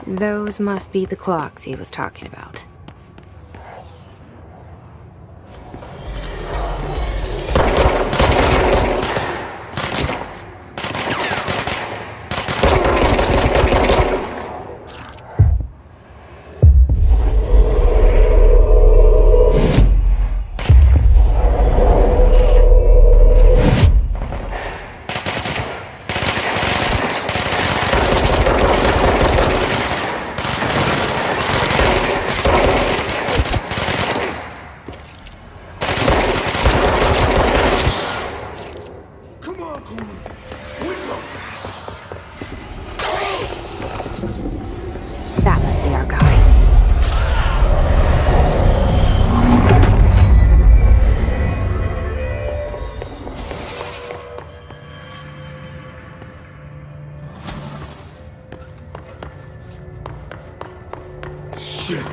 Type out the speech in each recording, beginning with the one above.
Those must be the clocks he was talking about. That must be our guy. Shit.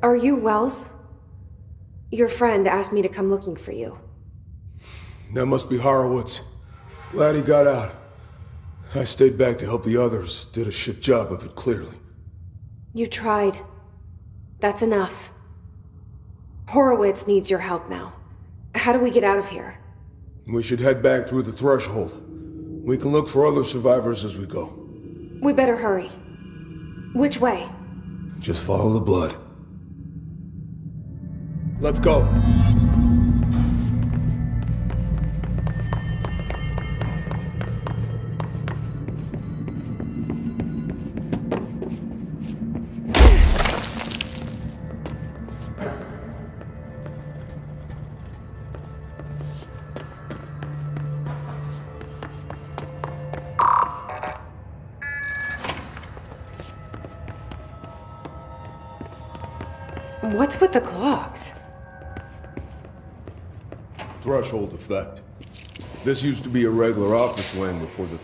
Are you Wells? Your friend asked me to come looking for you. That must be Horowitz. Glad he got out. I stayed back to help the others. Did a shit job of it, clearly. You tried. That's enough. Horowitz needs your help now. How do we get out of here? We should head back through the threshold. We can look for other survivors as we go. We better hurry. Which way? Just follow the blood. Let's go. What's with the clocks? Threshold effect. This used to be a regular office wing before the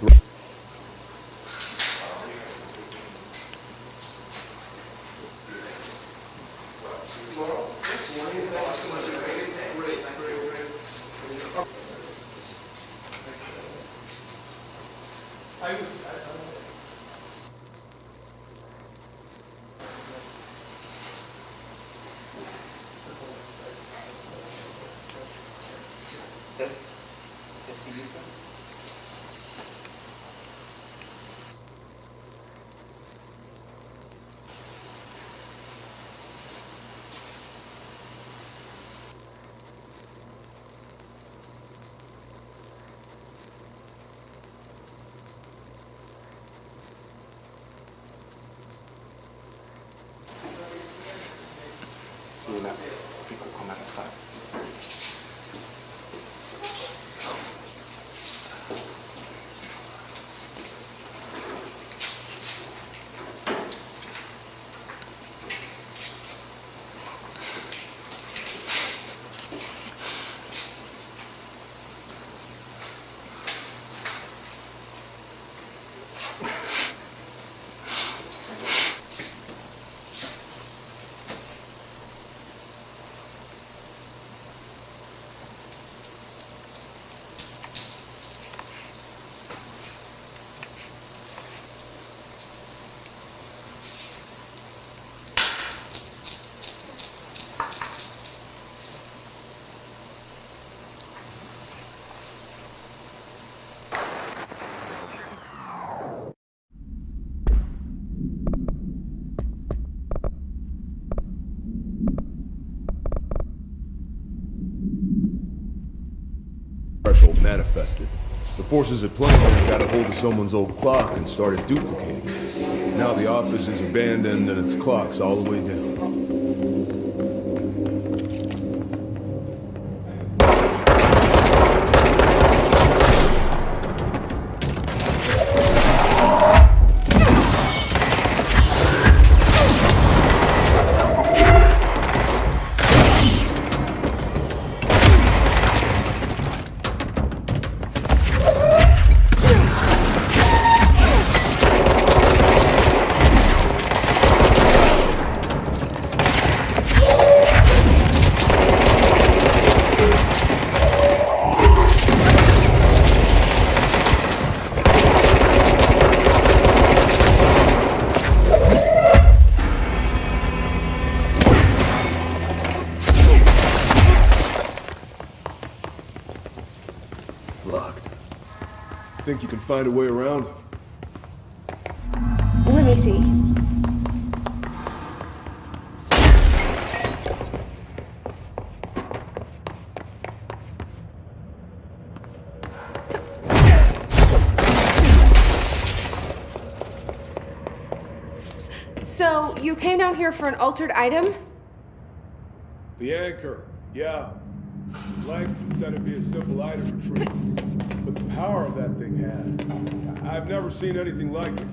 Sì, la dico come fare. threshold manifested. The forces at play got a hold of someone's old clock and started duplicating it. Now the office is abandoned and its clock's all the way down. Think you can find a way around? Let me see. So, you came down here for an altered item? The anchor, yeah. Langston said it'd be a simple item retrieval. But the power of that thing had. I've never seen anything like it.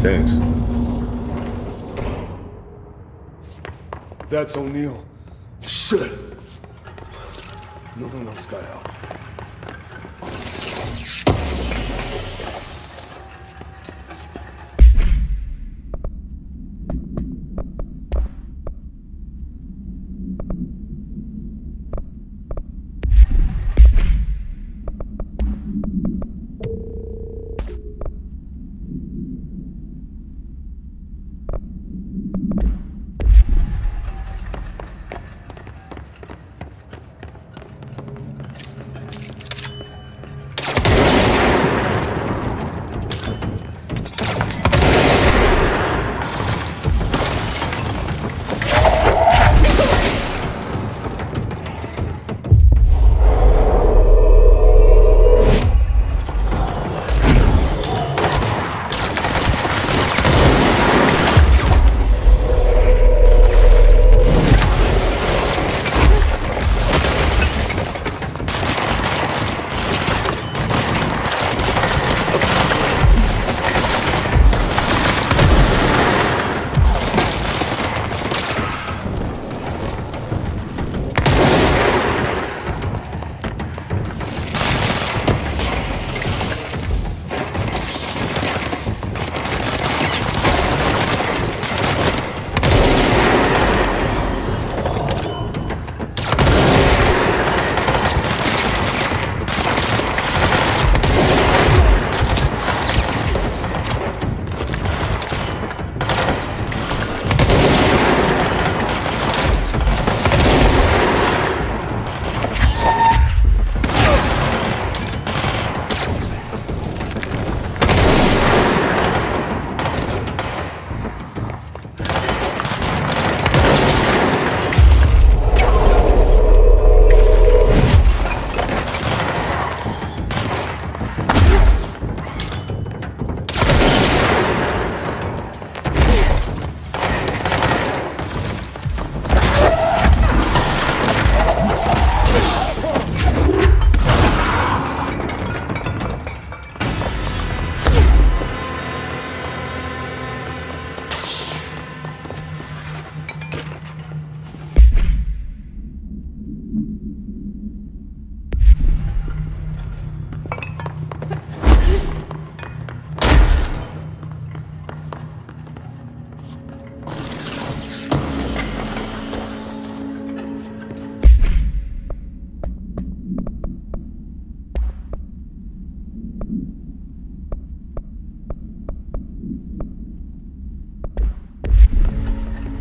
Thanks. That's O'Neill. Shit! No one else got out.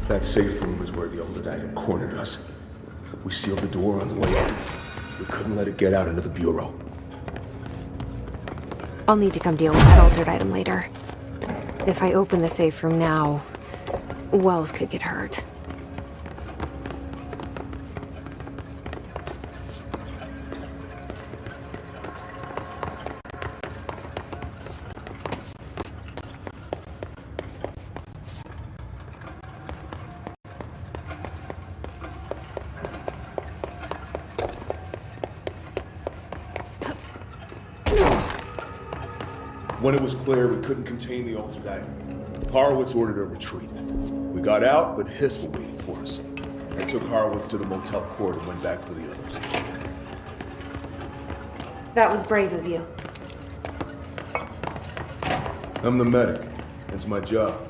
That safe room is where the altered item cornered us. We sealed the door on the way in. We couldn't let it get out into the bureau. I'll need to come deal with that altered item later. If I open the safe room now, Wells could get hurt. When it was clear we couldn't contain the altered item, Horowitz ordered a retreat. We got out, but Hiss were waiting for us. I took Horowitz to the motel court and went back for the others. That was brave of you. I'm the medic. It's my job.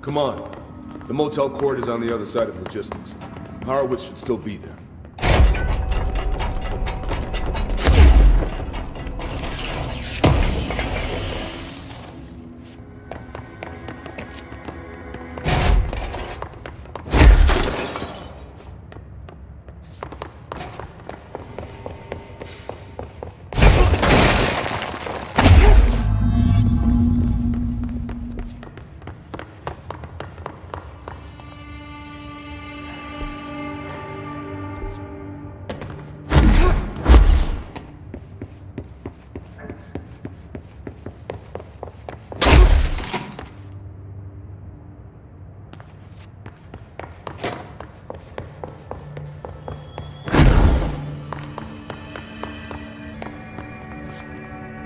Come on. The motel court is on the other side of logistics. Horowitz should still be there.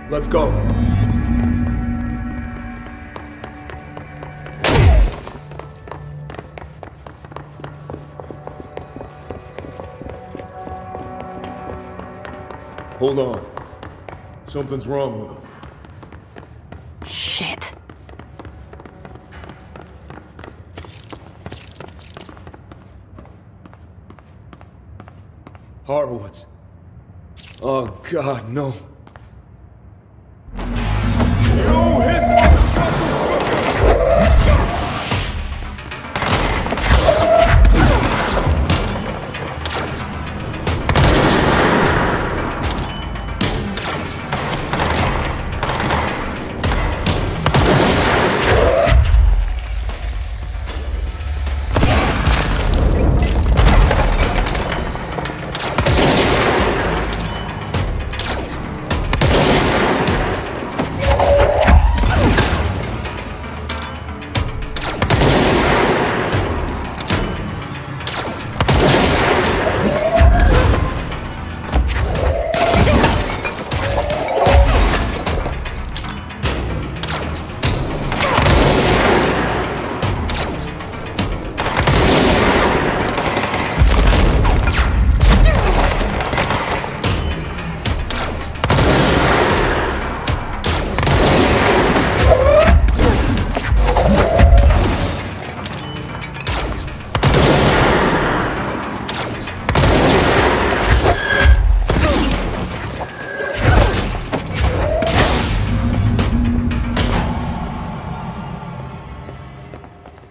Let's go. Hold on. Something's wrong with him. Shit. Horowitz. Oh, God, no.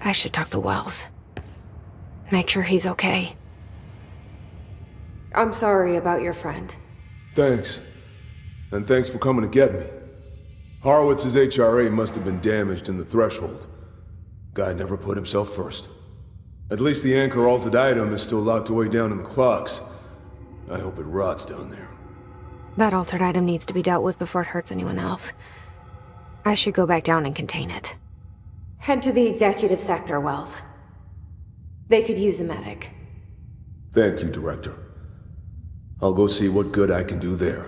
I should talk to Wells. Make sure he's okay. I'm sorry about your friend. Thanks. And thanks for coming to get me. Horowitz's HRA must have been damaged in the threshold. Guy never put himself first. At least the anchor altered item is still locked away down in the clocks. I hope it rots down there. That altered item needs to be dealt with before it hurts anyone else. I should go back down and contain it. Head to the executive sector, Wells. They could use a medic. Thank you, Director. I'll go see what good I can do there.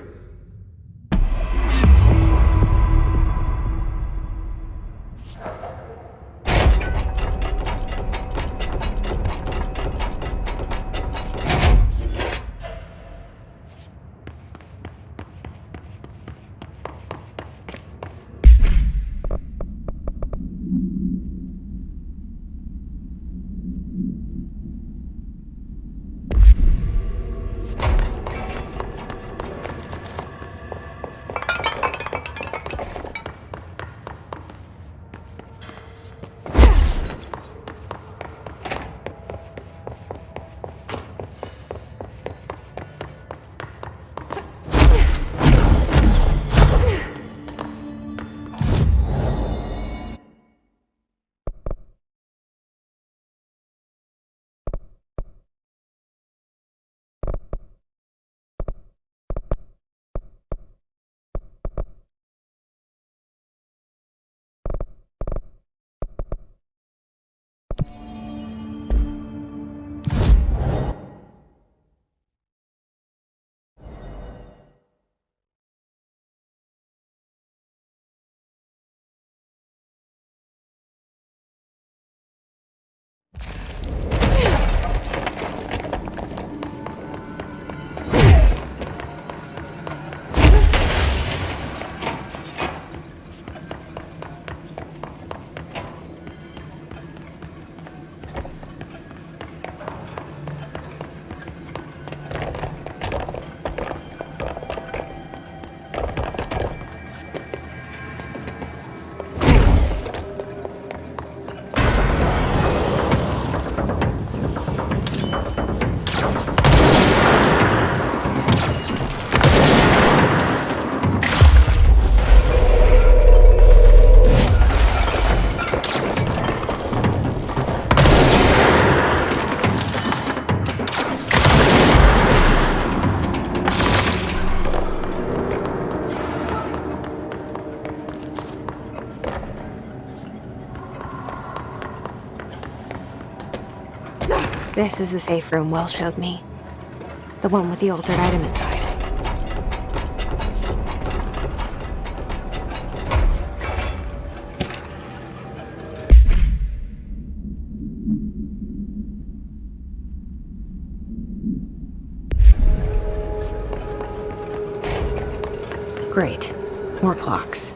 This is the safe room Wells showed me. The one with the altered item inside. Great. More clocks.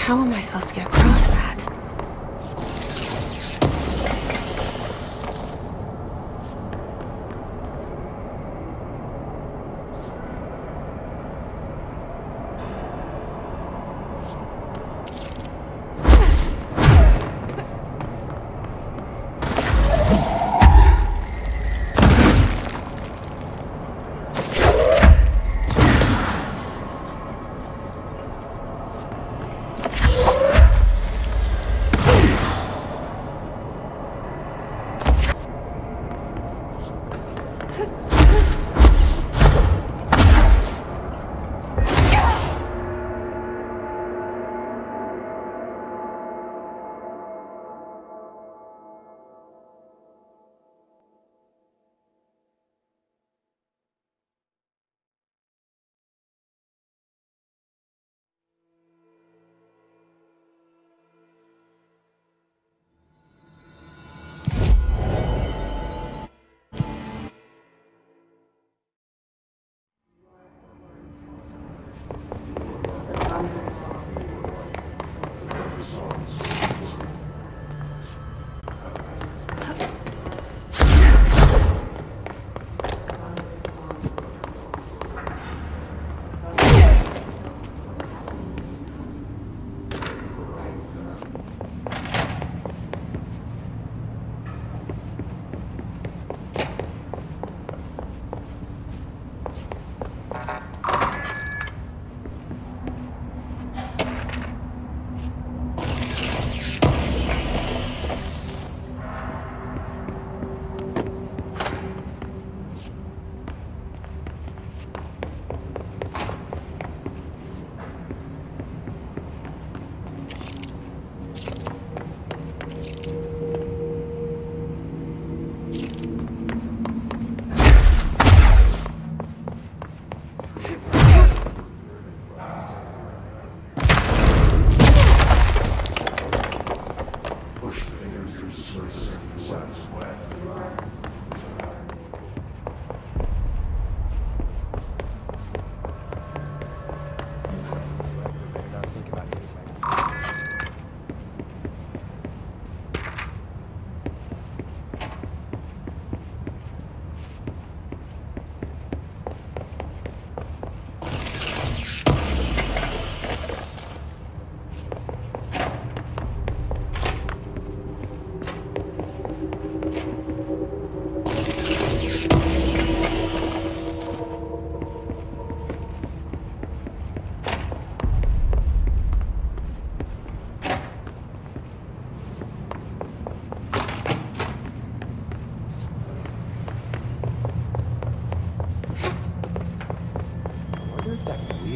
How am I supposed to get across that?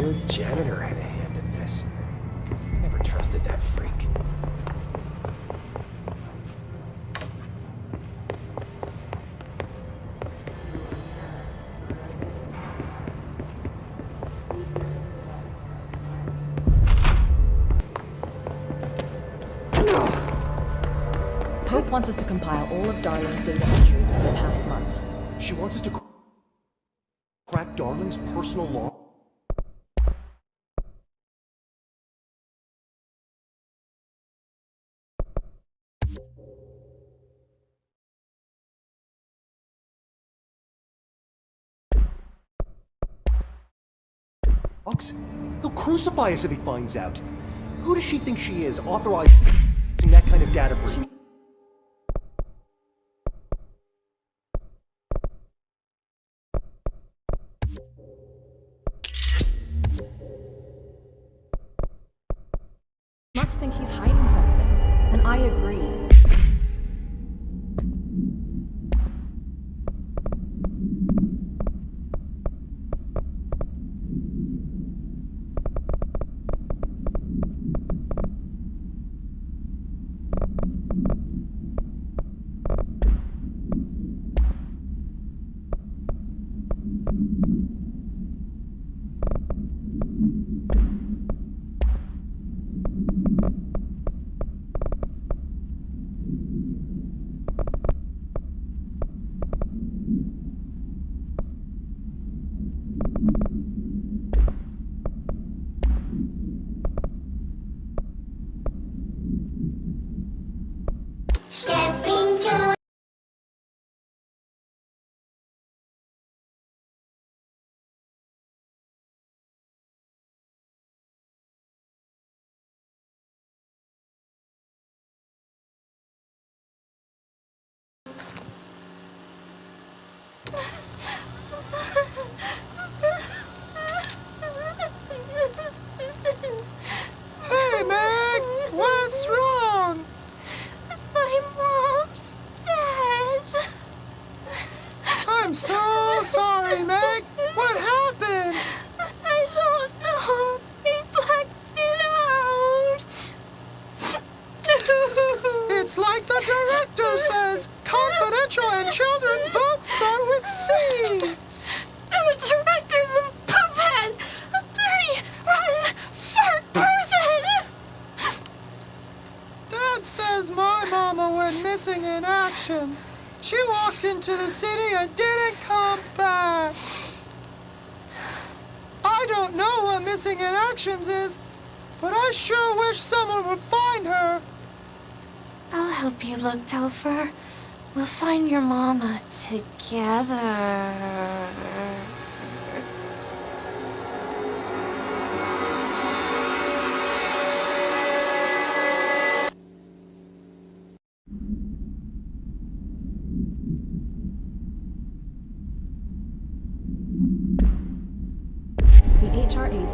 The janitor had a hand in this. I never trusted that freak. Hope wants us to compile all of Darling's data entries from the past month. She wants us to crack Darling's personal log? He'll crucify us if he finds out. Who does she think she is, authorizing that kind of data breach? Must think he's hiding something, and I agree. Stepping to Hey, Meg! What's wrong? my mom's dead. I'm so sorry, Meg. What happened? I don't know. They blacked it out. It's like the director says. Confidential and children both start with C. The director's a puppet. A dirty, rotten, fart person. Dad says my mama went missing in actions. She walked into the city and didn't come back. I don't know what missing in actions is, but I sure wish someone would find her. I'll help you look, Topher. We'll find your mama together. The HRA's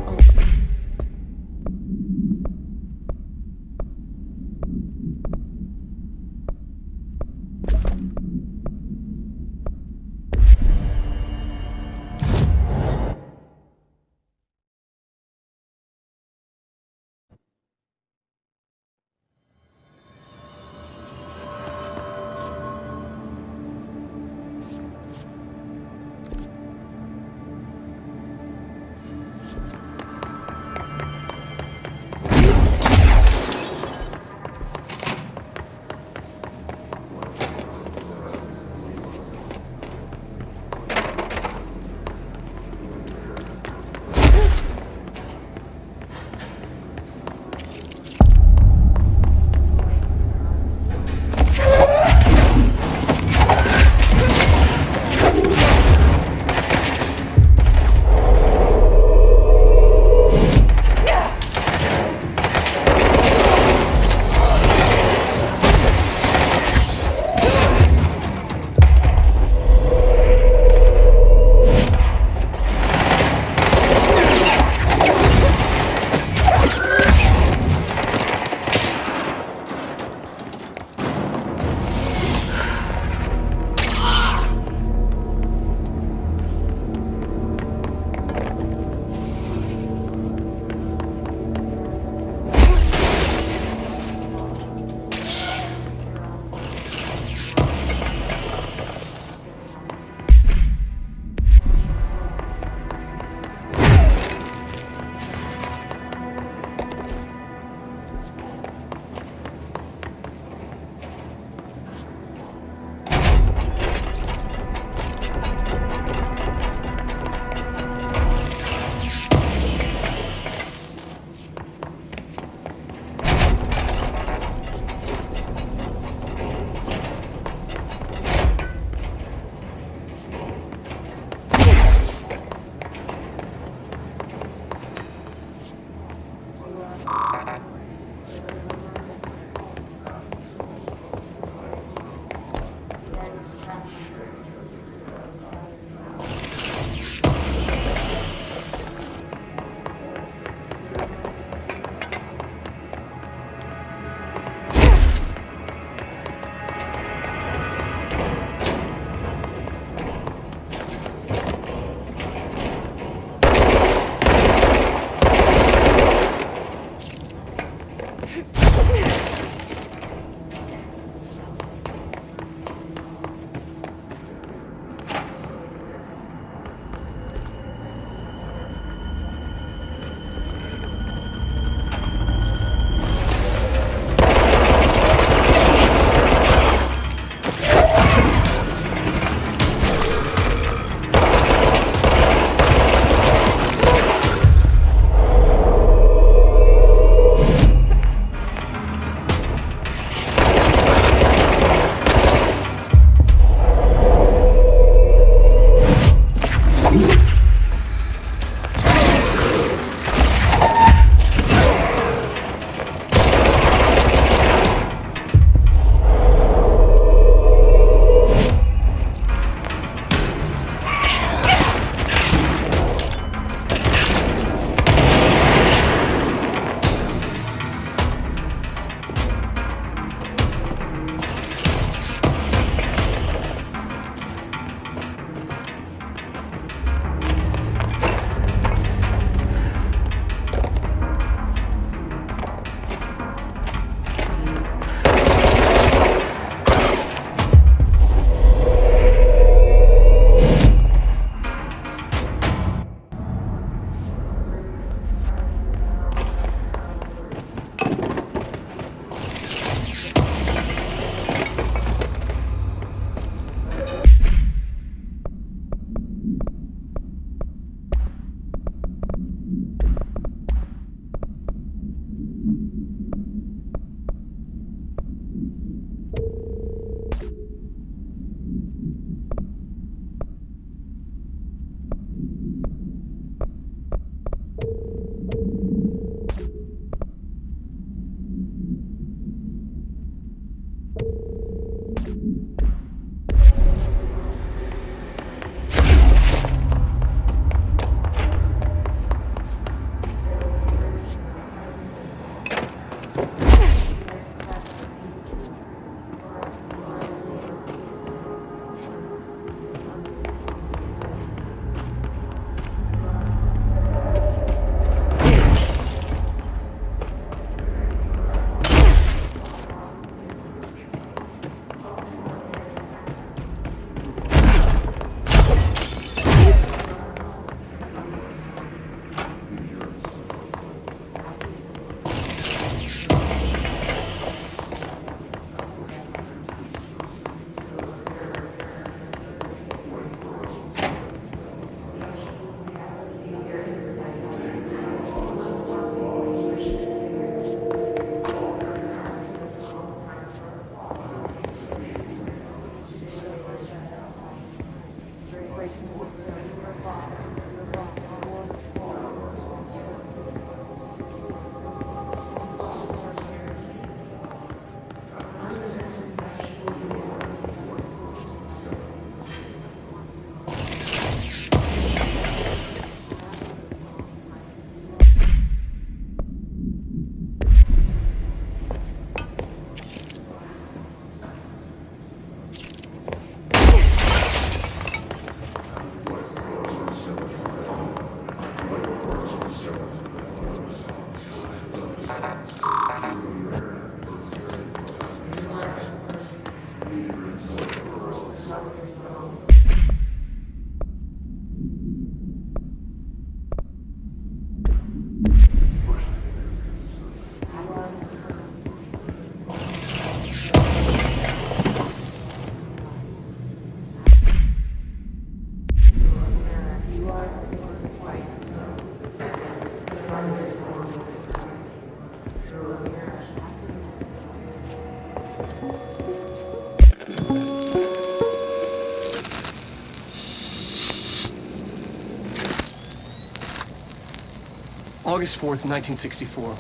August 4th, 1964,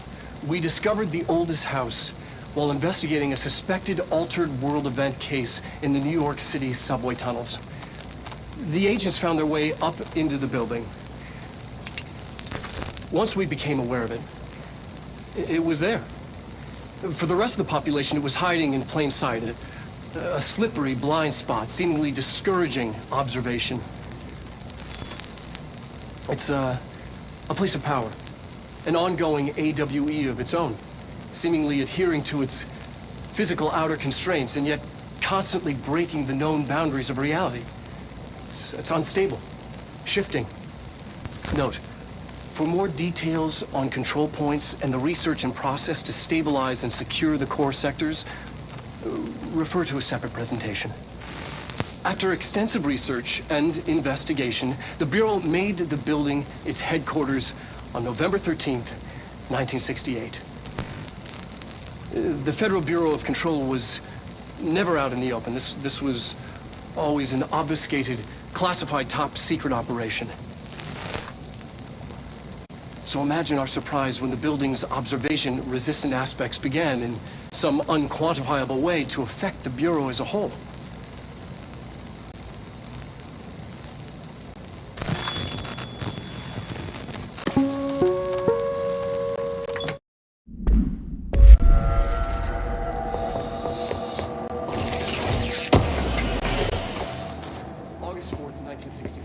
we discovered the oldest house while investigating a suspected altered world event case in the New York City subway tunnels. The agents found their way up into the building. Once we became aware of it, it was there. For the rest of the population, it was hiding in plain sight, a slippery blind spot, seemingly discouraging observation. It's a place of power, an ongoing AWE of its own, seemingly adhering to its physical outer constraints and yet constantly breaking the known boundaries of reality. It's unstable, shifting. Note, for more details on control points and the research and process to stabilize and secure the core sectors, refer to a separate presentation. After extensive research and investigation, the Bureau made the building its headquarters on November 13th, 1968. The Federal Bureau of Control was never out in the open. This was always an obfuscated, classified top-secret operation. So imagine our surprise when the building's observation-resistant aspects began in some unquantifiable way to affect the Bureau as a whole. August 4th, 1964.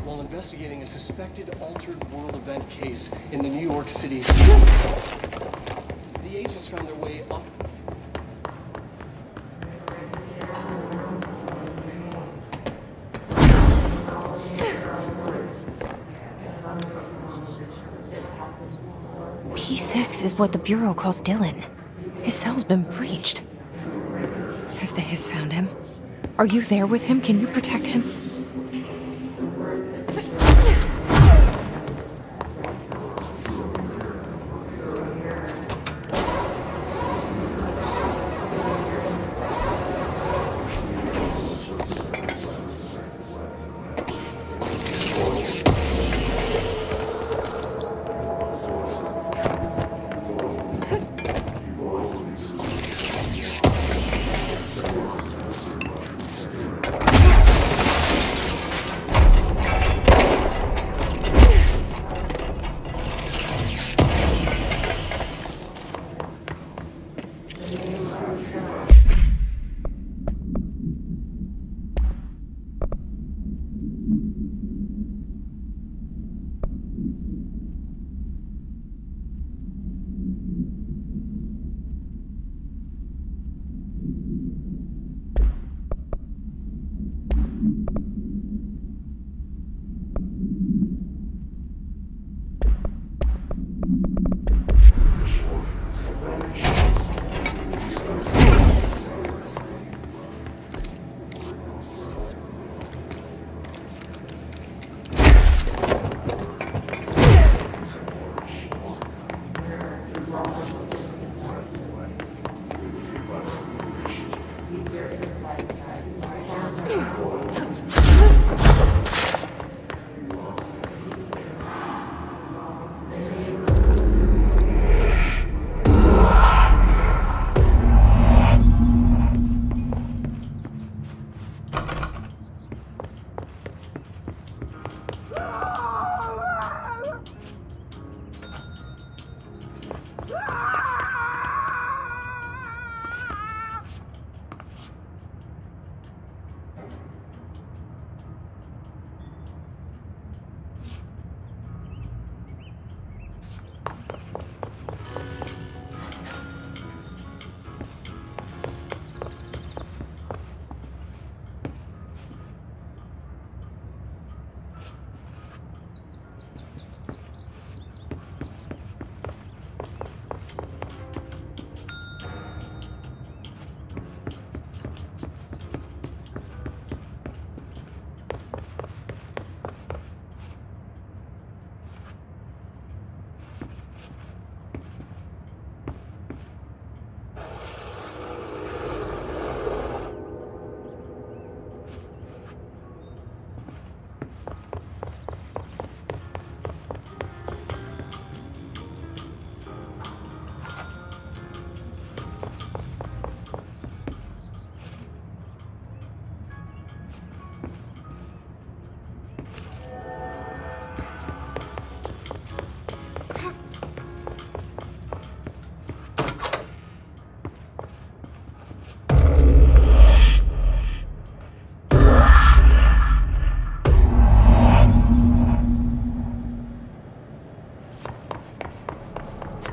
While investigating a suspected altered world event case in the New York City. The agents found their way up. P6 is what the Bureau calls Dylan. His cell's been breached. Has the Hiss found him? Are you there with him? Can you protect him?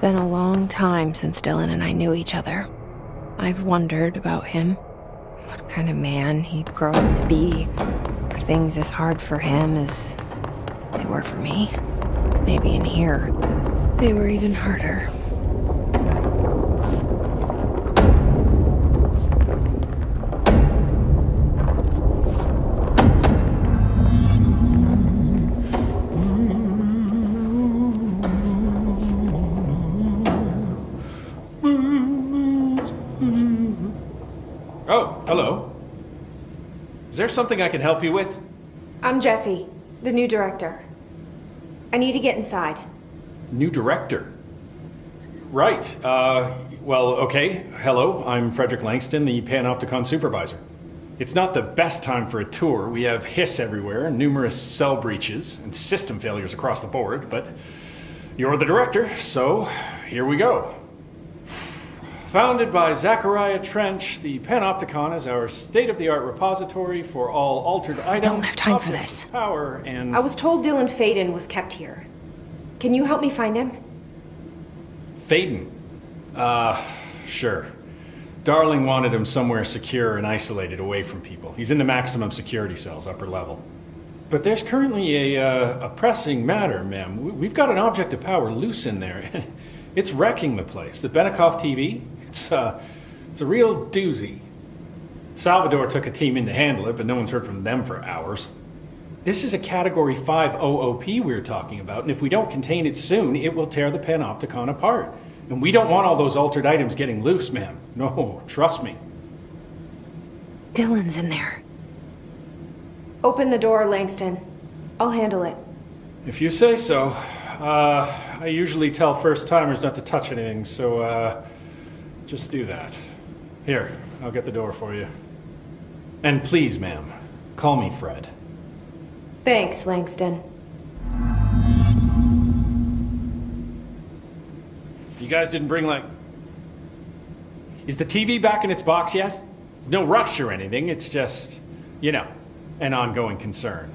been a long time since Dylan and I knew each other. I've wondered about him. What kind of man he'd grow up to be. If things as hard for him as they were for me. Maybe in here, they were even harder. Oh, hello. Is there something I can help you with? I'm Jessie, the new director. I need to get inside. New director? Right. Well, okay. Hello, I'm Frederick Langston, the Panopticon supervisor. It's not the best time for a tour. We have hiss everywhere, numerous cell breaches, and system failures across the board, but you're the director, so here we go. Founded by Zachariah Trench, the Panopticon is our state-of-the-art repository for all altered items. I don't have time for objects, this. Power and... I was told Dylan Faden was kept here. Can you help me find him? Faden? Sure. Darling wanted him somewhere secure and isolated away from people. He's in the maximum security cells, upper level. But there's currently a pressing matter, ma'am. We've got an object of power loose in there. It's wrecking the place. The Benikoff TV, it's a real doozy. Salvador took a team in to handle it, but no one's heard from them for hours. This is a Category 5 OOP we're talking about, and if we don't contain it soon, it will tear the Panopticon apart. And we don't want all those altered items getting loose, ma'am. No, trust me. Dylan's in there. Open the door, Langston. I'll handle it. If you say so. I usually tell first-timers not to touch anything, so, just do that. Here, I'll get the door for you. And please, ma'am, call me Fred. Thanks, Langston. You guys didn't bring, like... Is the TV back in its box yet? There's no rush or anything, it's just, you know, an ongoing concern.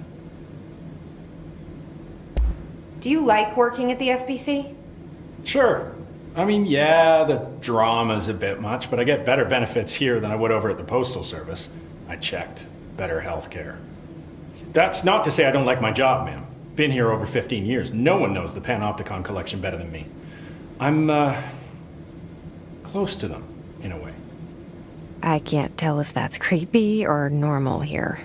Do you like working at the FBC? Sure. I mean, yeah, the drama's a bit much, but I get better benefits here than I would over at the Postal Service. I checked. Better healthcare. That's not to say I don't like my job, ma'am. Been here over 15 years. No one knows the Panopticon collection better than me. I'm, close to them, in a way. I can't tell if that's creepy or normal here.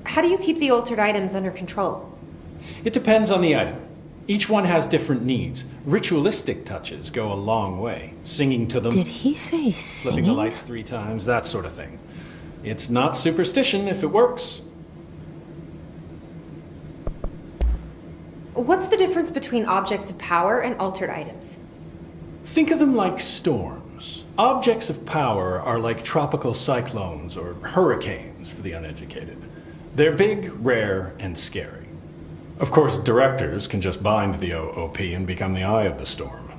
How do you keep the altered items under control? It depends on the item. Each one has different needs. Ritualistic touches go a long way. Singing to them. Did he say Flipping the singing? lights 3 times, that sort of thing. It's not superstition if it works. What's the difference between objects of power and altered items? Think of them like storms. Objects of power are like tropical cyclones or hurricanes for the uneducated. They're big, rare, and scary. Of course, directors can just bind the OOP and become the eye of the storm.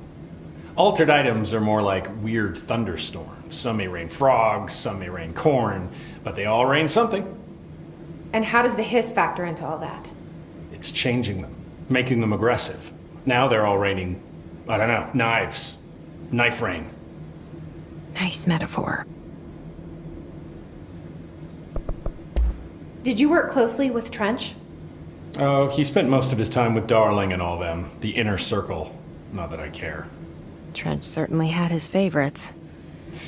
Altered items are more like weird thunderstorms. Some may rain frogs, some may rain corn, but they all rain something. And how does the hiss factor into all that? It's changing them, making them aggressive. Now they're all raining, I don't know, knives. Knife rain. Nice metaphor. Did you work closely with Trench? Oh, he spent most of his time with Darling and all them. The inner circle. Not that I care. Trench certainly had his favorites.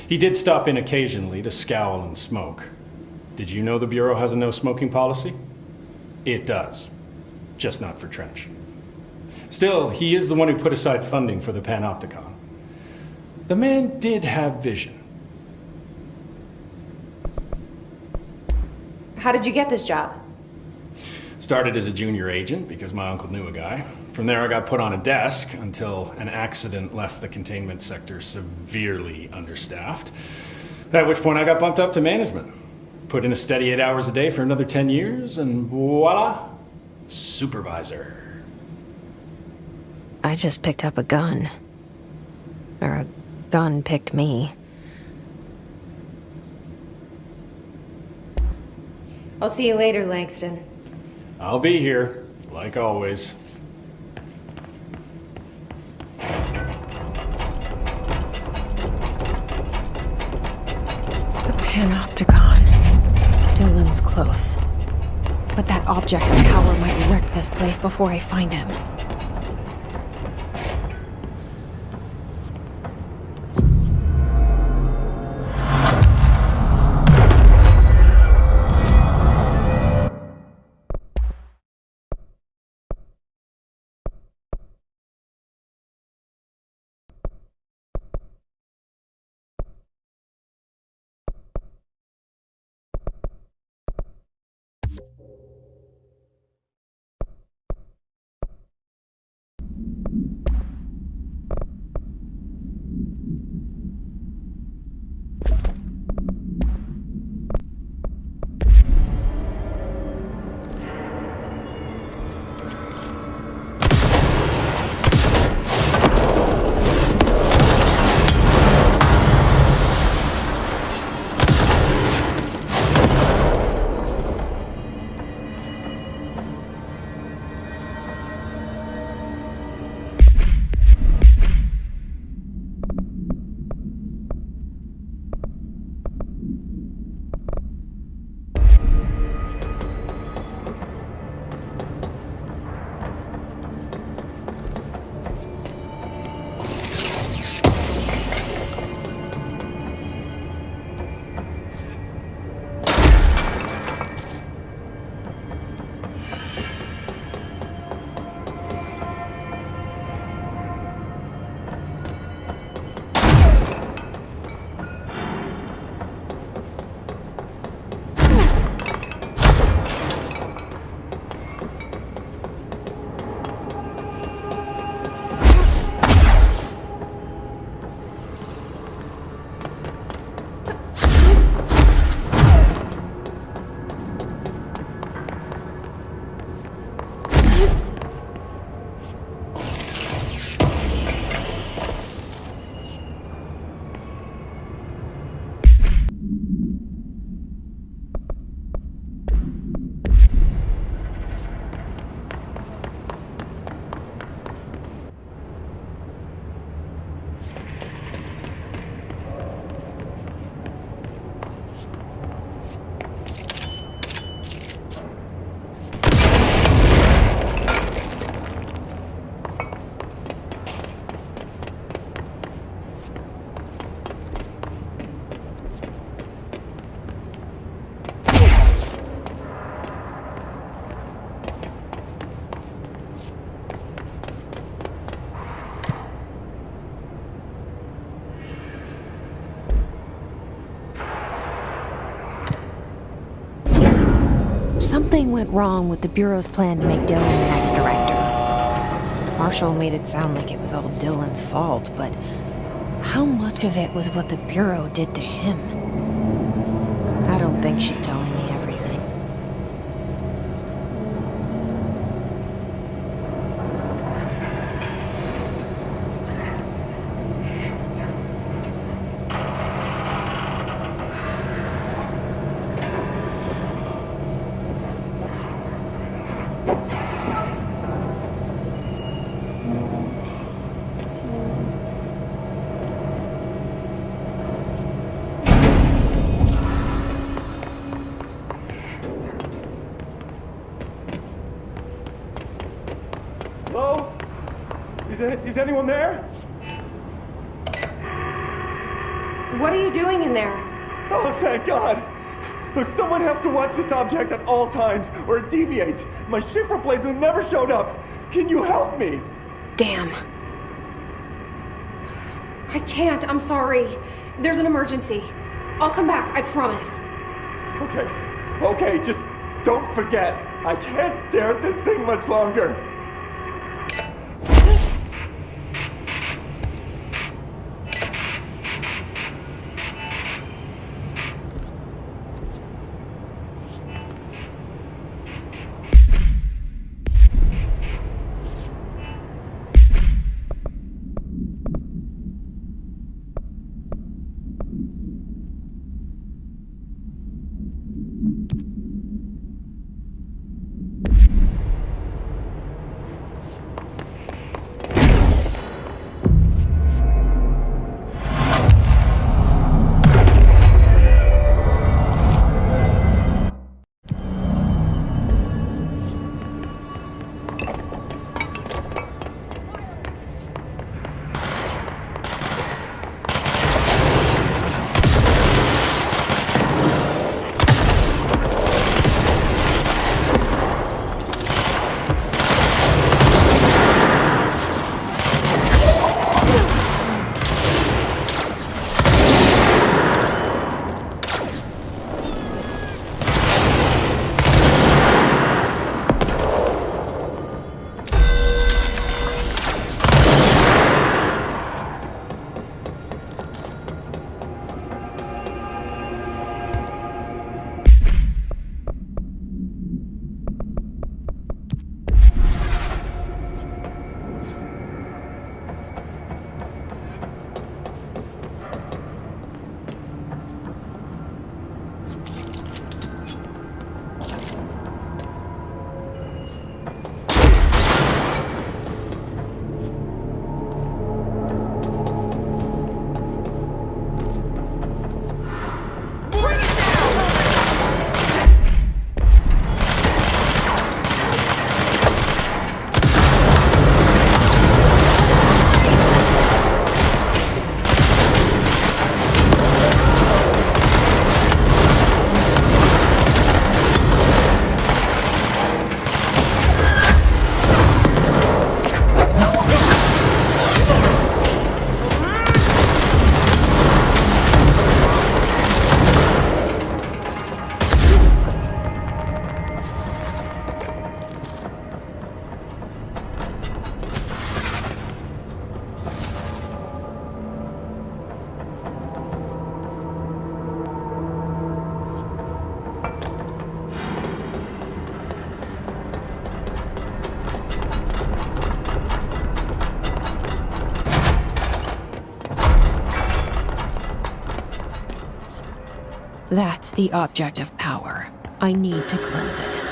He did stop in occasionally to scowl and smoke. Did you know the Bureau has a no-smoking policy? It does. Just not for Trench. Still, he is the one who put aside funding for the Panopticon. The man did have vision. How did you get this job? Started as a junior agent because my uncle knew a guy. From there I got put on a desk until an accident left the containment sector severely understaffed. At which point I got bumped up to management. Put in a steady 8 hours a day for another 10 years and voila, supervisor. I just picked up a gun. Or a gun picked me. I'll see you later, Langston. I'll be here, like always. Panopticon. Dylan's close. But that object of power might wreck this place before I find him. Something went wrong with the Bureau's plan to make Dylan the next director. Marshall made it sound like it was all Dylan's fault, but how much of it was what the Bureau did to him? I don't think she's telling me everything. Hello? Is anyone there? What are you doing in there? Oh, thank God! Look, someone has to watch this object at all times, or it deviates. My shift replacement never showed up. Can you help me? Damn. I can't, I'm sorry. There's an emergency. I'll come back, I promise. Okay, just don't forget. I can't stare at this thing much longer. That's the object of power. I need to cleanse it.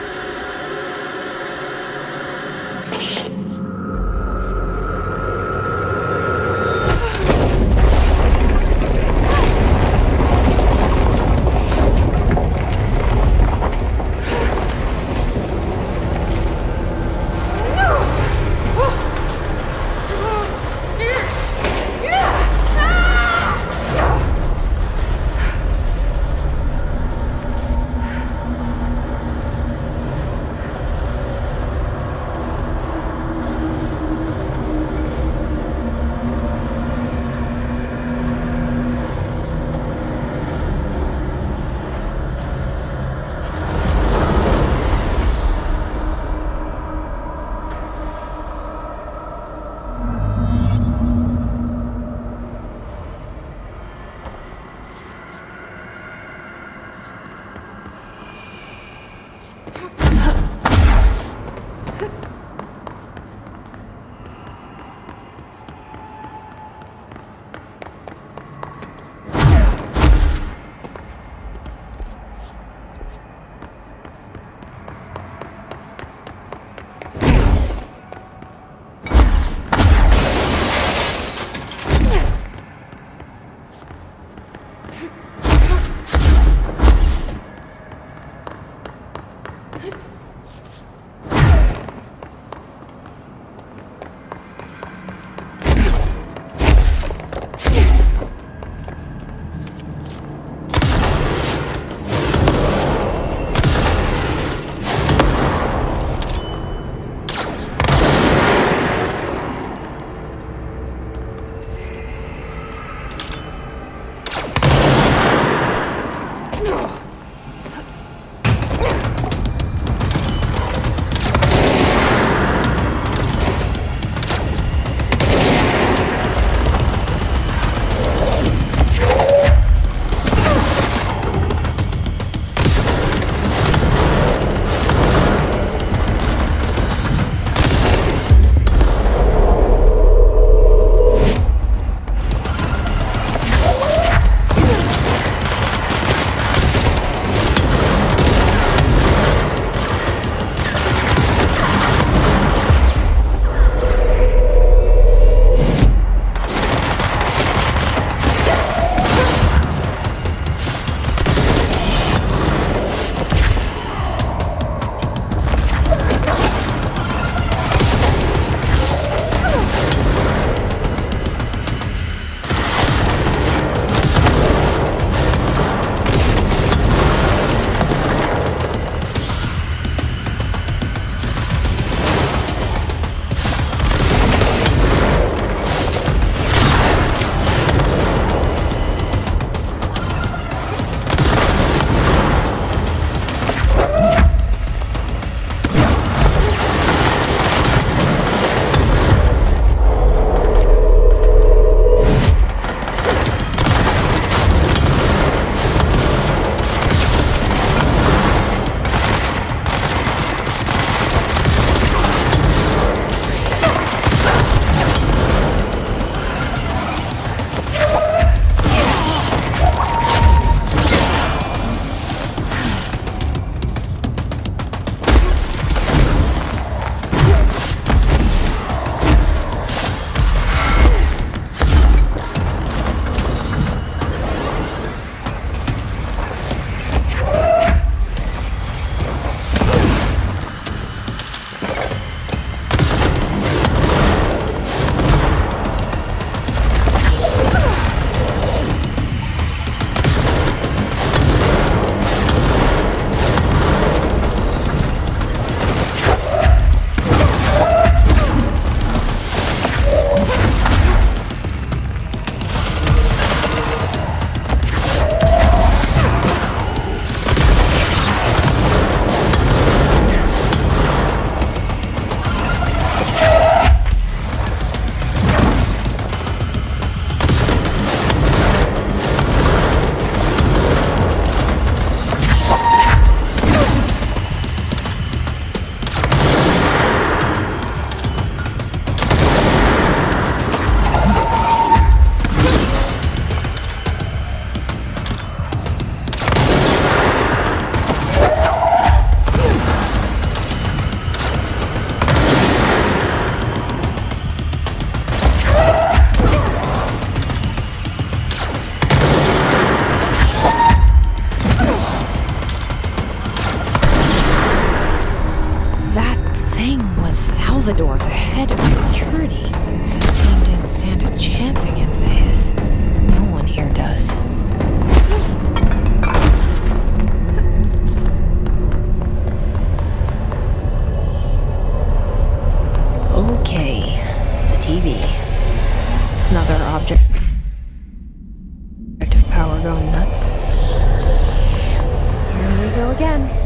Salvador, the head of security, his team didn't stand a chance against the Hiss. No one here does. Okay, the TV. Another object of power going nuts. Here we go again.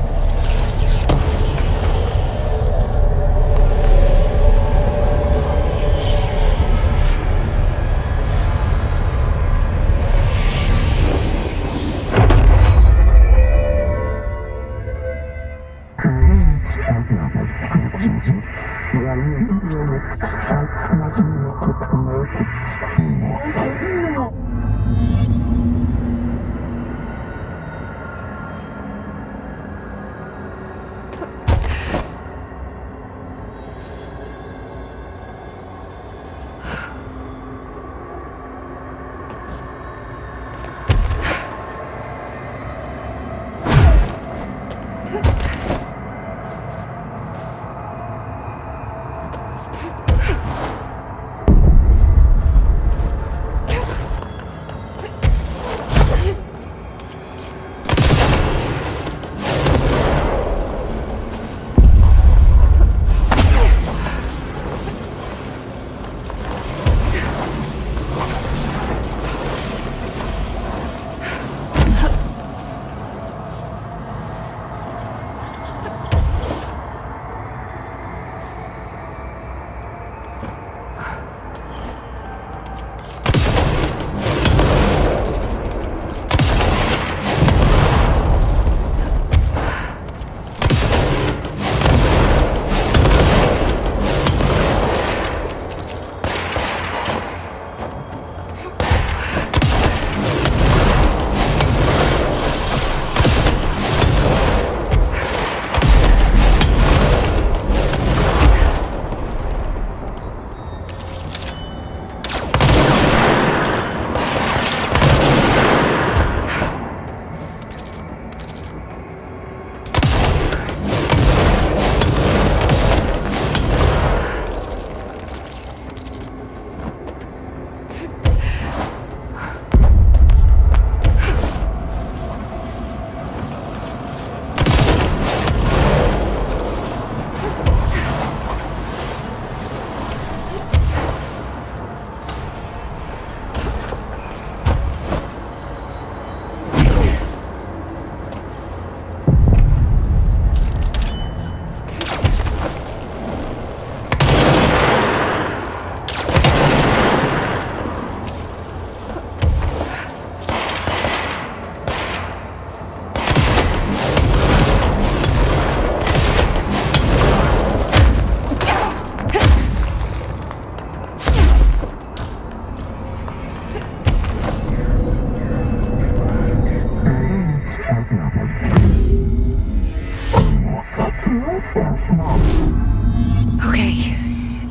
Okay,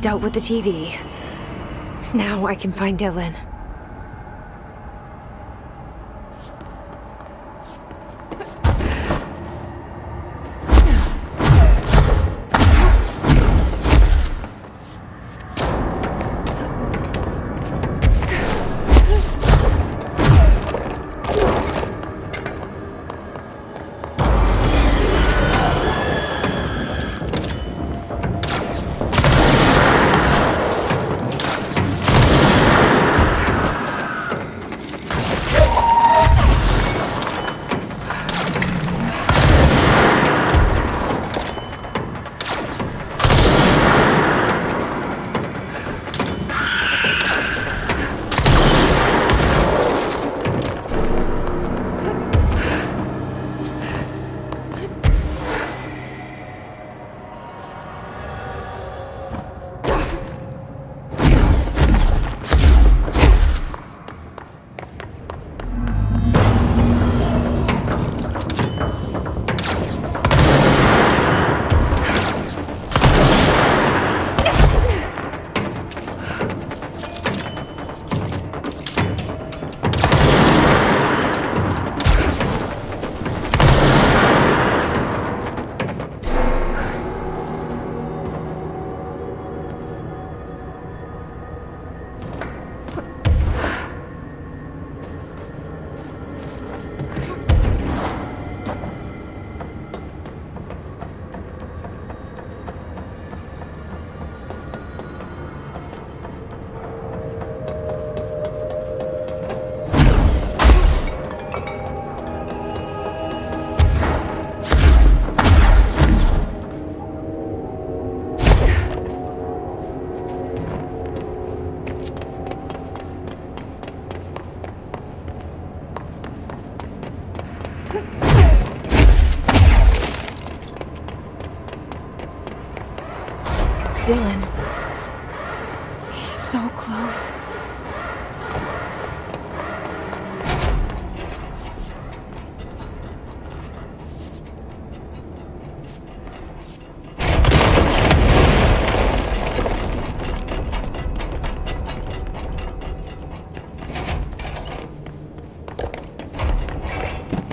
dealt with the TV. Now I can find Dylan. Dylan. He's so close.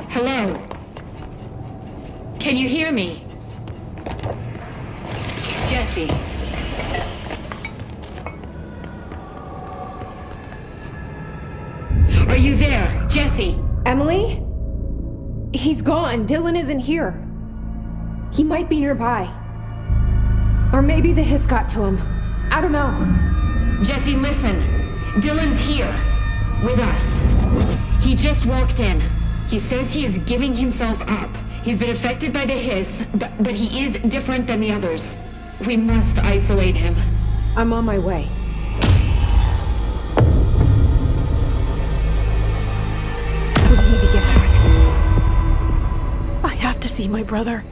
Hello? Can you hear me? Jesse. Are you there, Jesse? Emily? He's gone. Dylan isn't here. He might be nearby. Or maybe the hiss got to him. I don't know. Jesse, listen. Dylan's here. With us. He just walked in. He says he is giving himself up. He's been affected by the hiss, but he is different than the others. We must isolate him. I'm on my way. We need to get back. I have to see my brother.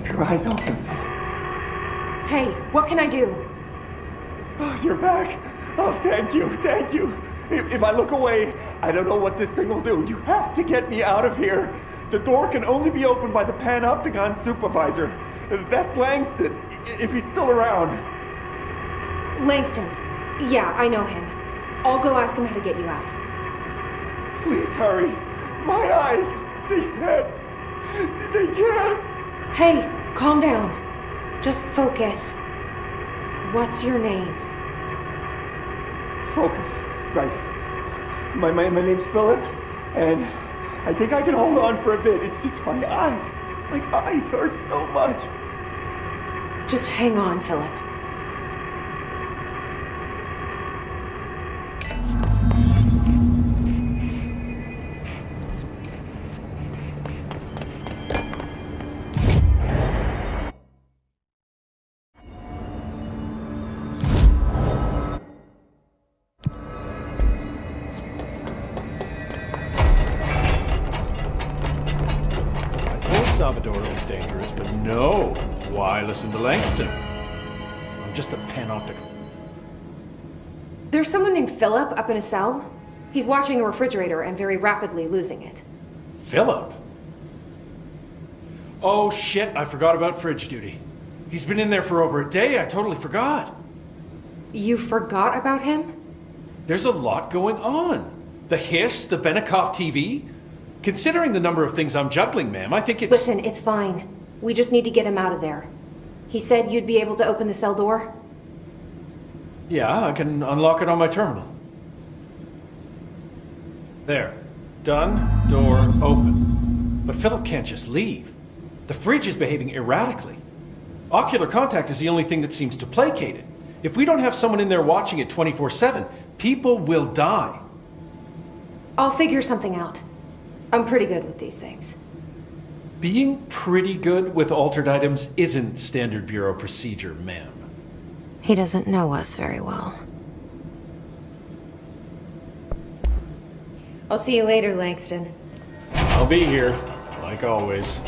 your eyes open. Hey, what can I do? Oh, you're back. Oh, thank you, thank you. If I look away, I don't know what this thing will do. You have to get me out of here. The door can only be opened by the Panopticon supervisor. That's Langston, if he's still around. Langston. Yeah, I know him. I'll go ask him how to get you out. Please hurry. My eyes, they can't. Hey, calm down. Just focus. What's your name? Focus. Right. My name's Philip, and I think I can hold on for a bit. It's just my eyes. My eyes hurt so much. Just hang on, Philip. Salvador was dangerous, but no. Why listen to Langston? I'm just a panoptic. There's someone named Philip up in a cell. He's watching a refrigerator and very rapidly losing it. Philip? Oh shit, I forgot about fridge duty. He's been in there for over a day, I totally forgot. You forgot about him? There's a lot going on. The hiss, the Benikoff TV. Considering the number of things I'm juggling, ma'am, I think it's... Listen, it's fine. We just need to get him out of there. He said you'd be able to open the cell door? Yeah, I can unlock it on my terminal. There. Done. Door open. But Philip can't just leave. The fridge is behaving erratically. Ocular contact is the only thing that seems to placate it. If we don't have someone in there watching it 24/7, people will die. I'll figure something out. I'm pretty good with these things. Being pretty good with altered items isn't standard bureau procedure, ma'am. He doesn't know us very well. I'll see you later, Langston. I'll be here, like always.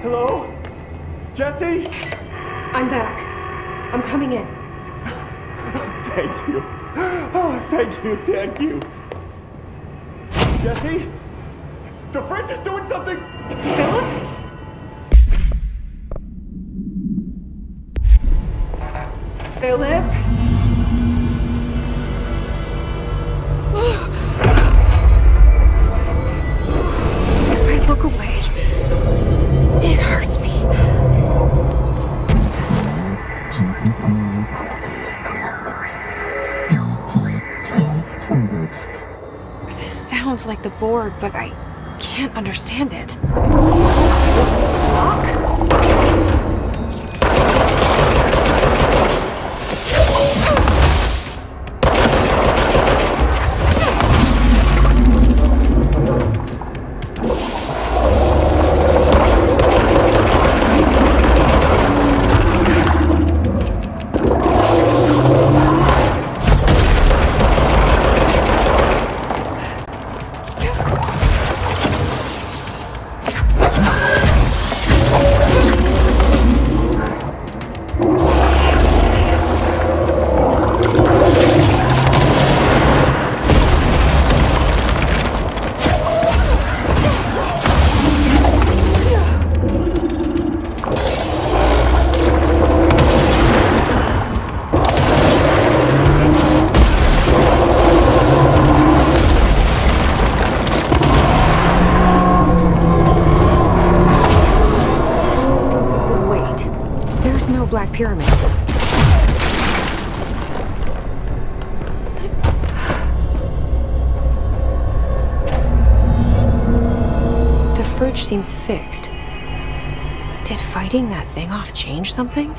Hello? Jesse? I'm back. I'm coming in. Thank you. Oh, thank you. Jesse? The fridge is doing something! Philip? Philip? If I look away, it hurts me. This sounds like the board, but I can't understand it. Fuck? Black Pyramid. The fridge seems fixed. Did fighting that thing off change something?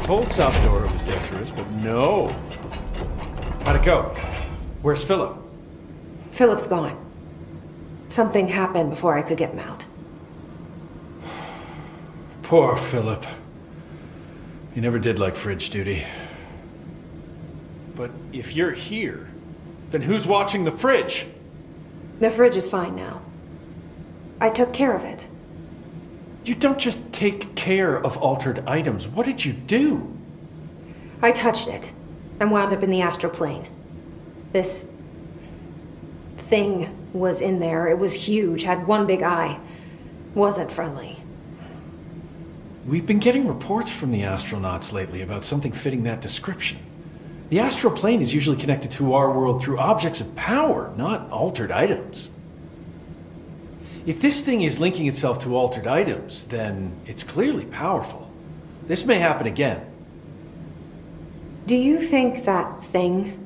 Told Salvador it was dangerous, but no. How'd it go? Where's Philip? Philip's gone. Something happened before I could get him out. Poor Philip. He never did like fridge duty. But if you're here, then who's watching the fridge? The fridge is fine now. I took care of it. You don't just take care of altered items. What did you do? I touched it and wound up in the astral plane. This thing was in there. It was huge, had one big eye. Wasn't friendly. We've been getting reports from the astronauts lately about something fitting that description. The astral plane is usually connected to our world through objects of power, not altered items. If this thing is linking itself to altered items, then it's clearly powerful. This may happen again. Do you think that thing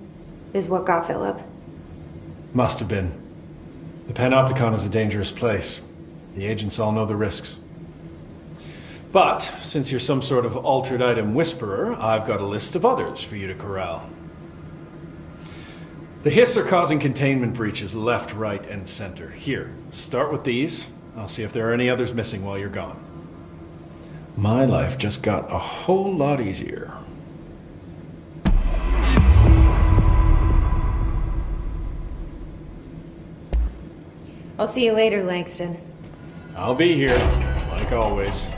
is what got Philip? Must have been. The Panopticon is a dangerous place. The agents all know the risks. But, since you're some sort of altered item whisperer, I've got a list of others for you to corral. The Hiss are causing containment breaches left, right, and center. Here, start with these. I'll see if there are any others missing while you're gone. My life just got a whole lot easier. I'll see you later, Langston. I'll be here, like always.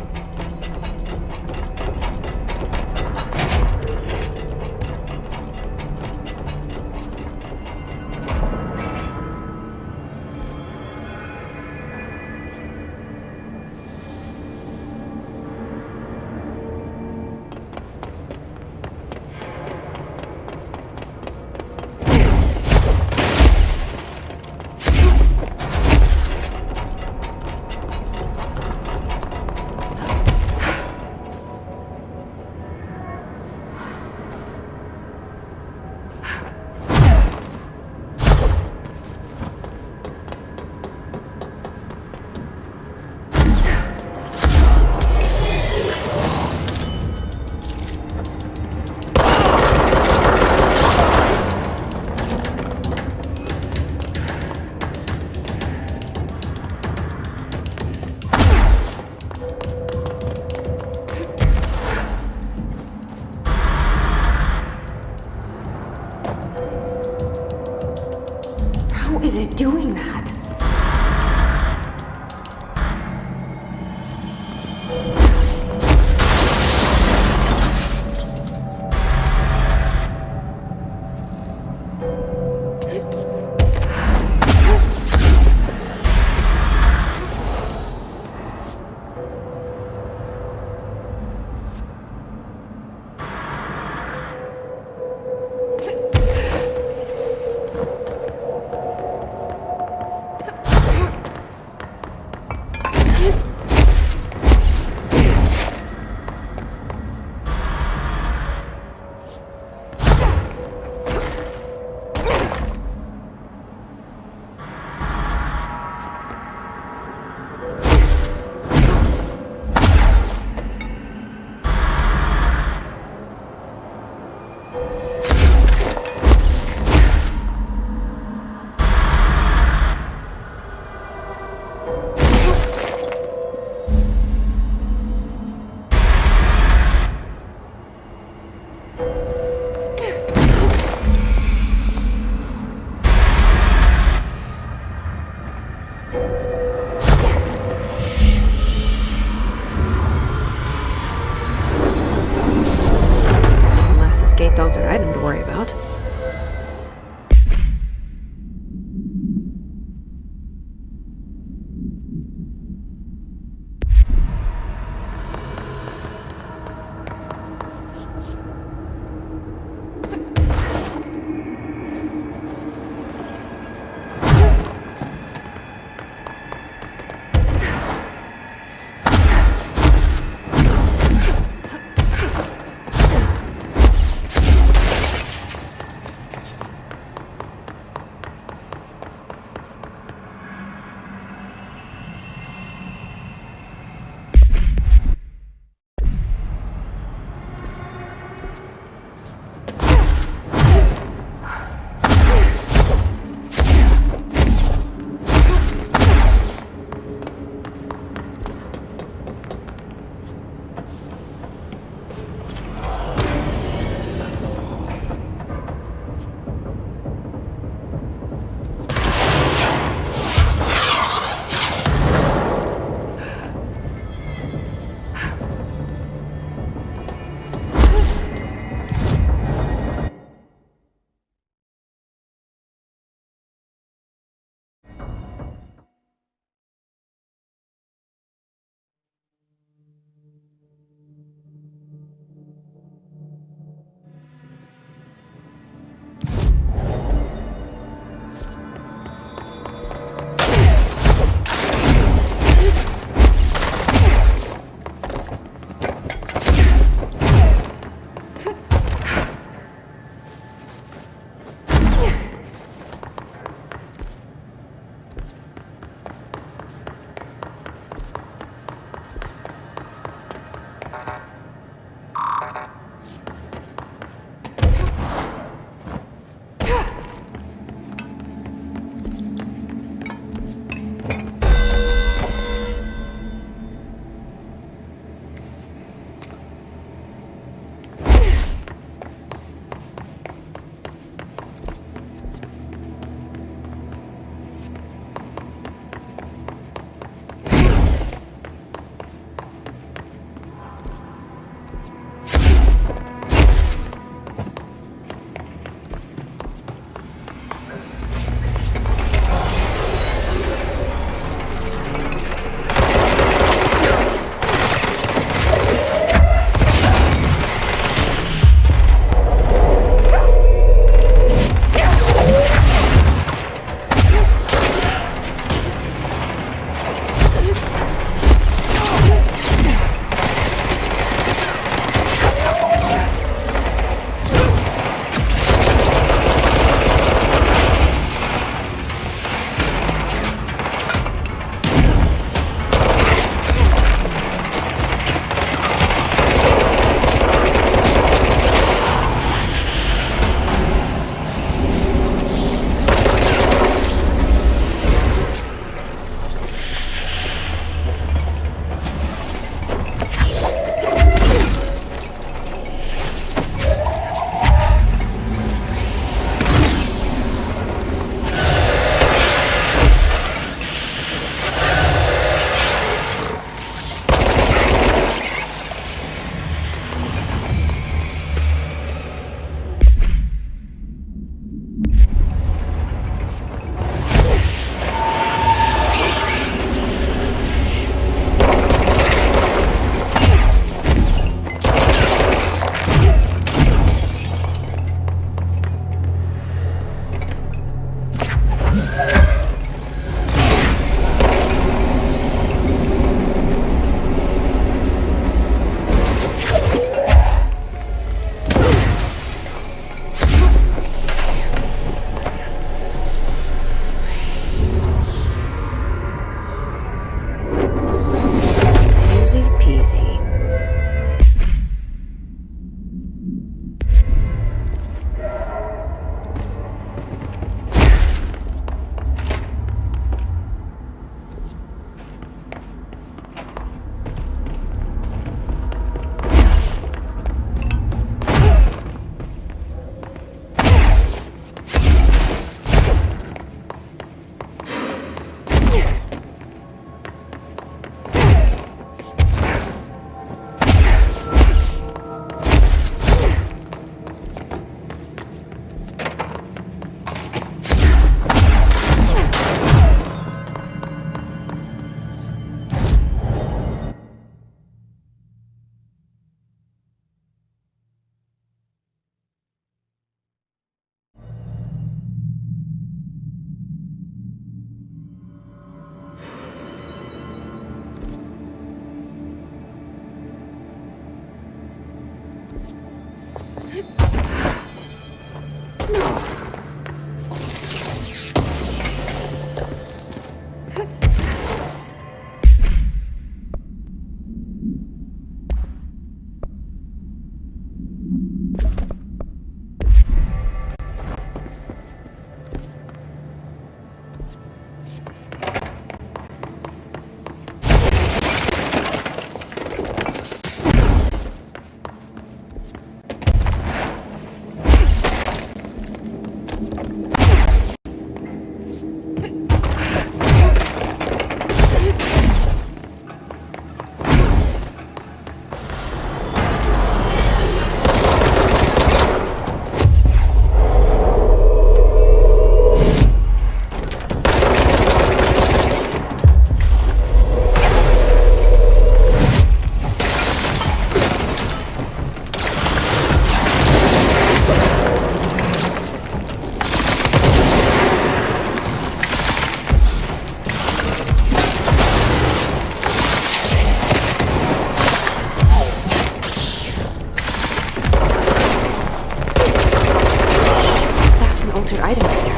Item right there.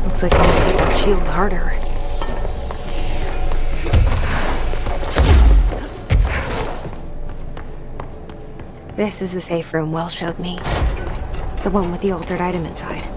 Looks like I'm gonna hit that shield harder. This is the safe room Will showed me. The one with the altered item inside.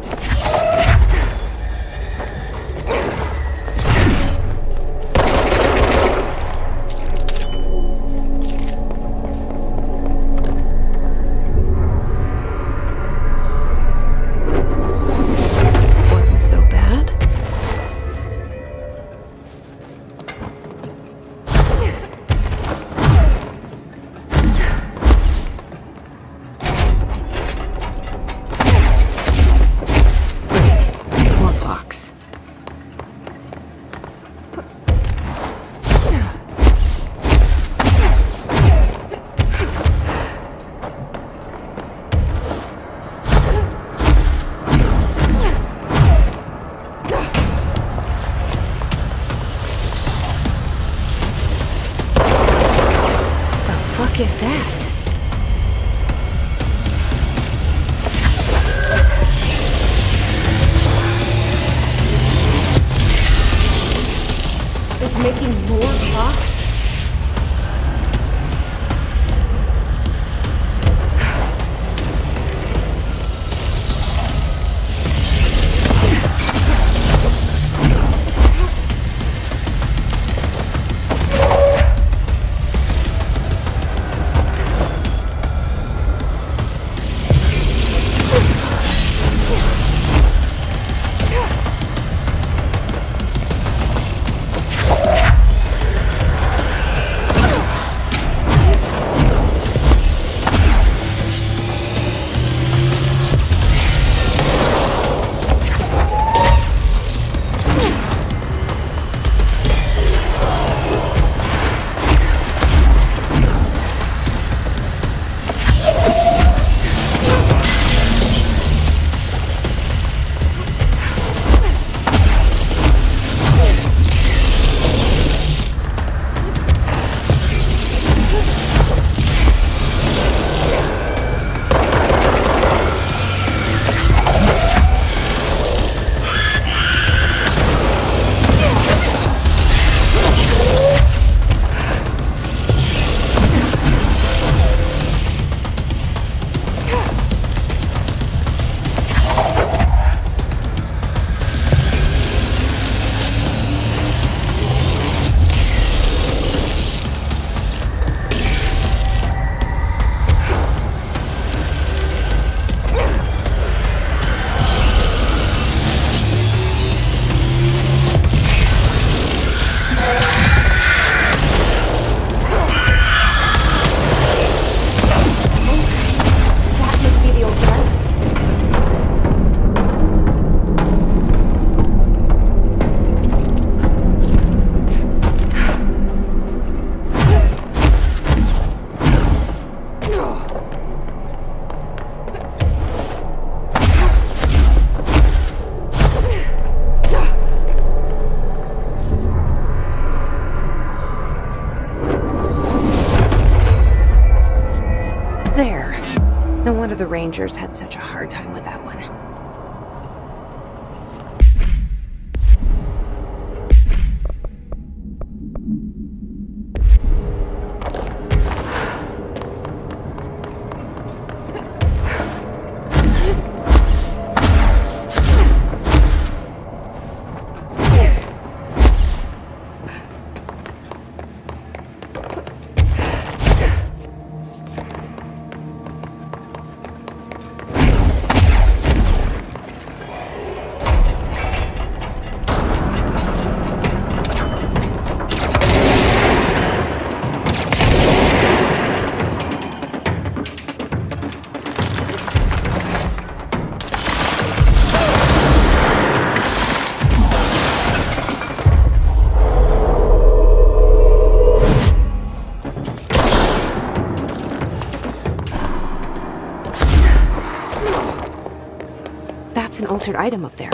What is that? It's making more clocks? No wonder the Rangers had such a hard time with that one. That's an altered item up there.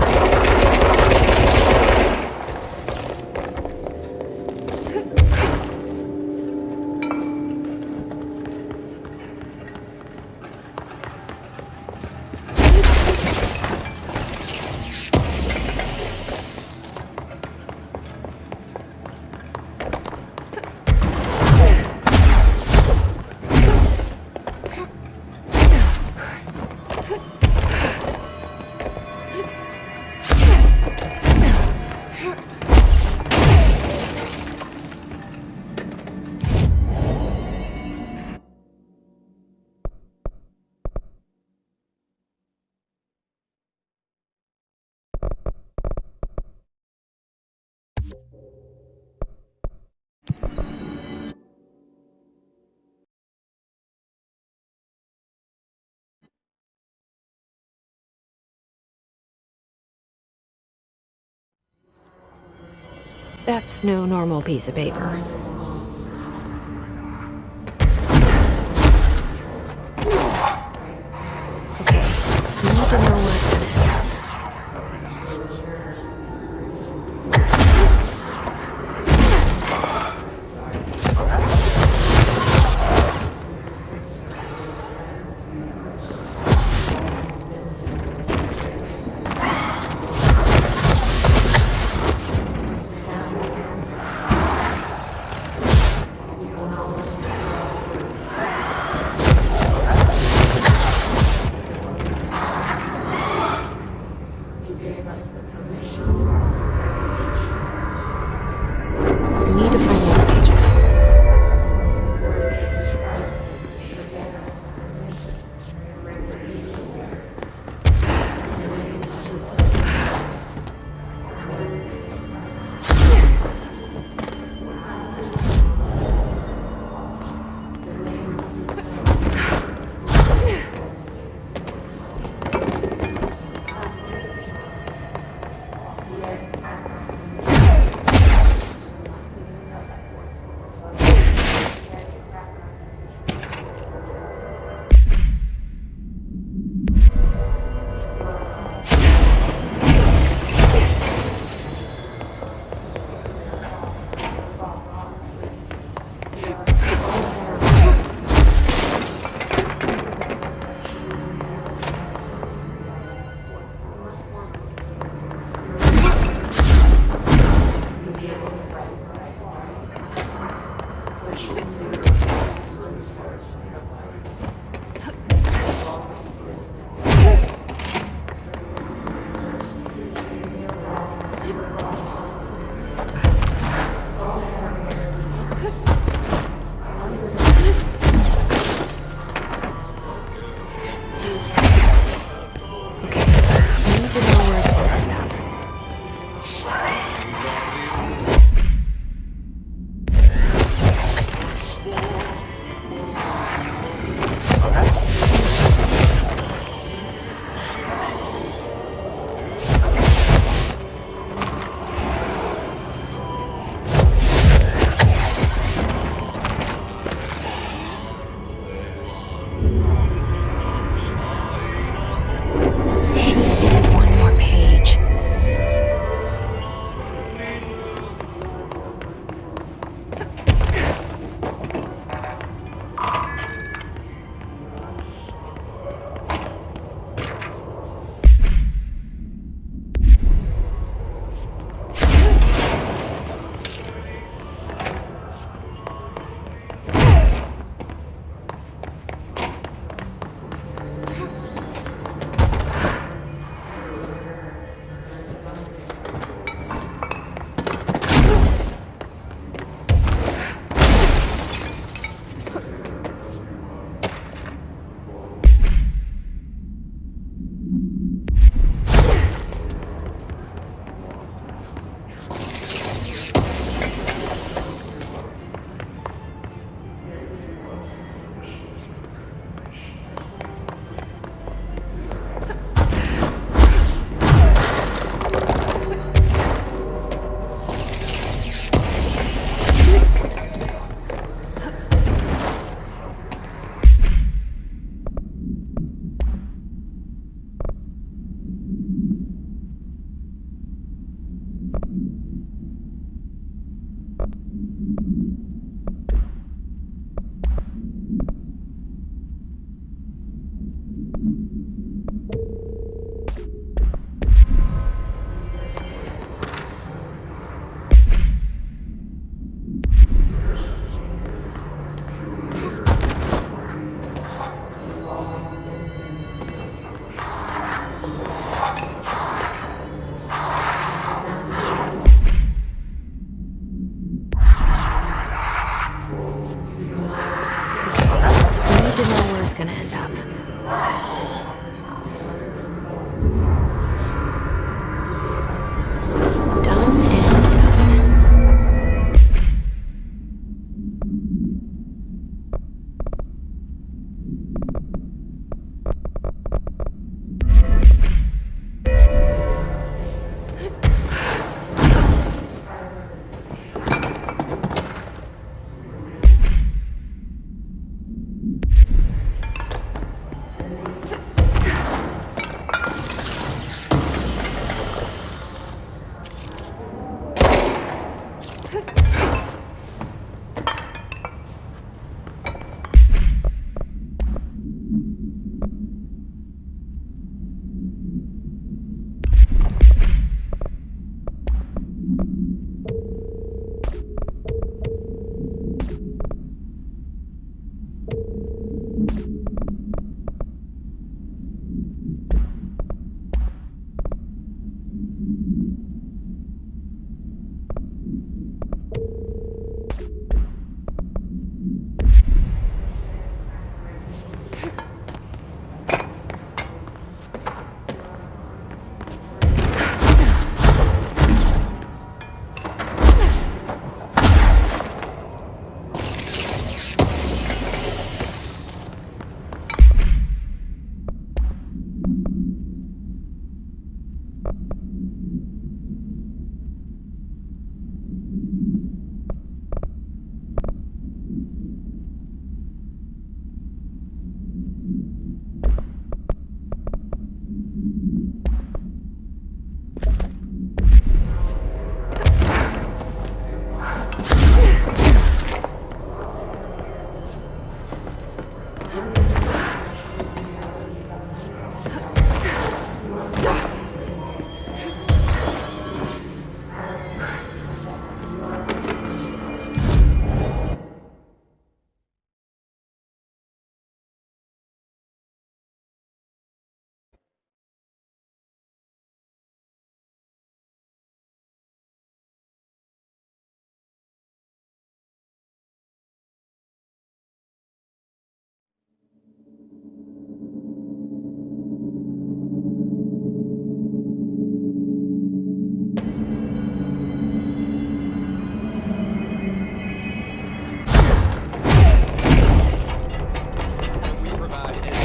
That's no normal piece of paper. Okay, need to know what's in it. gonna end up. Done and done.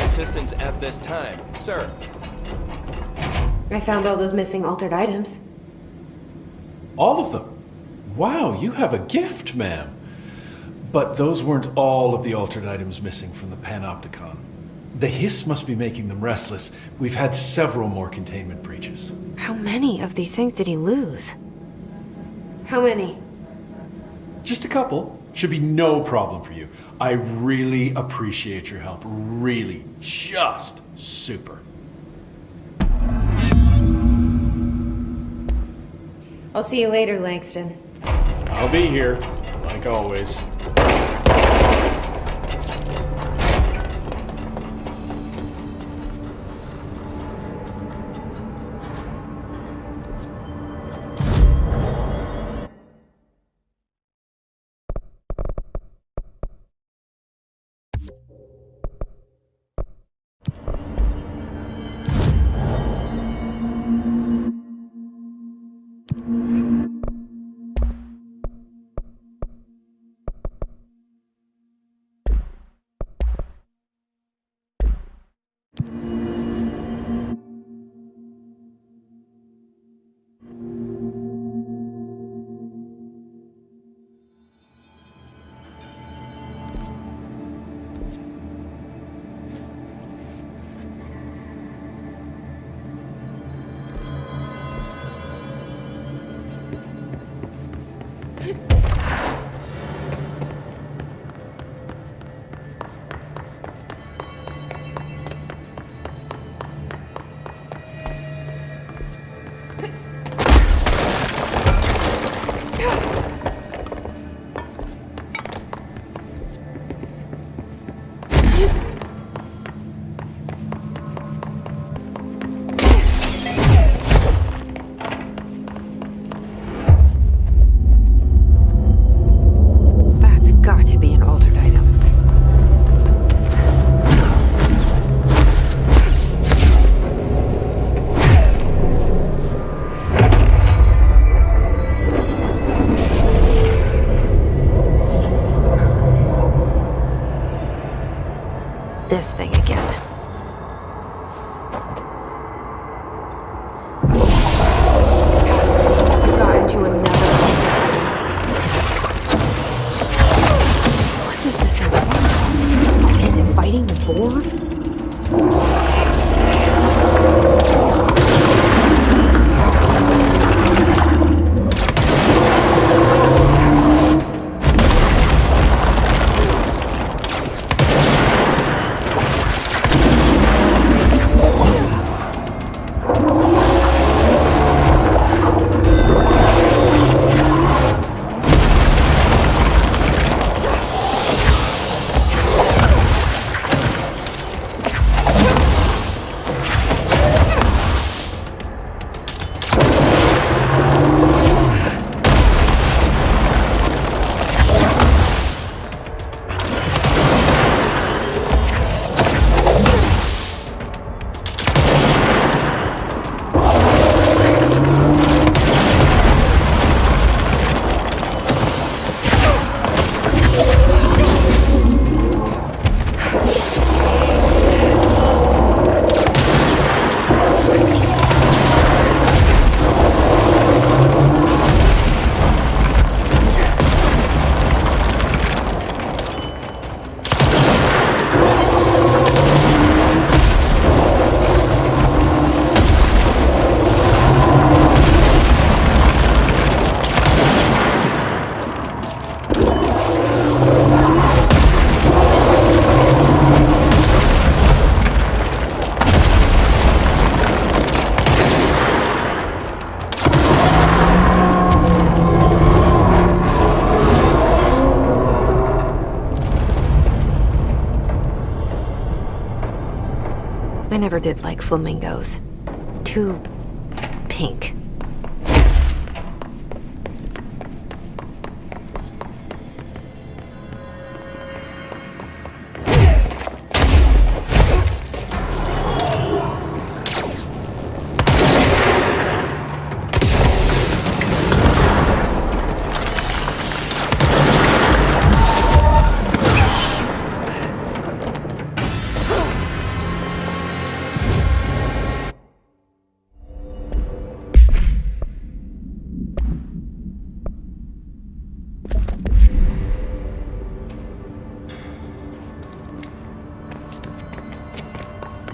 Assistance at this time, sir. I found all those missing altered items. All of them? Wow, you have a gift, ma'am. But those weren't all of the altered items missing from the Panopticon. The hiss must be making them restless. We've had several more containment breaches. How many of these things did he lose? How many? Just a couple. Should be no problem for you. I really appreciate your help. Really. Just super. I'll see you later, Langston. I'll be here, like always. this thing again. I've gotten to another. What does this thing want? Is it fighting the board? I never did like flamingos. Too pink.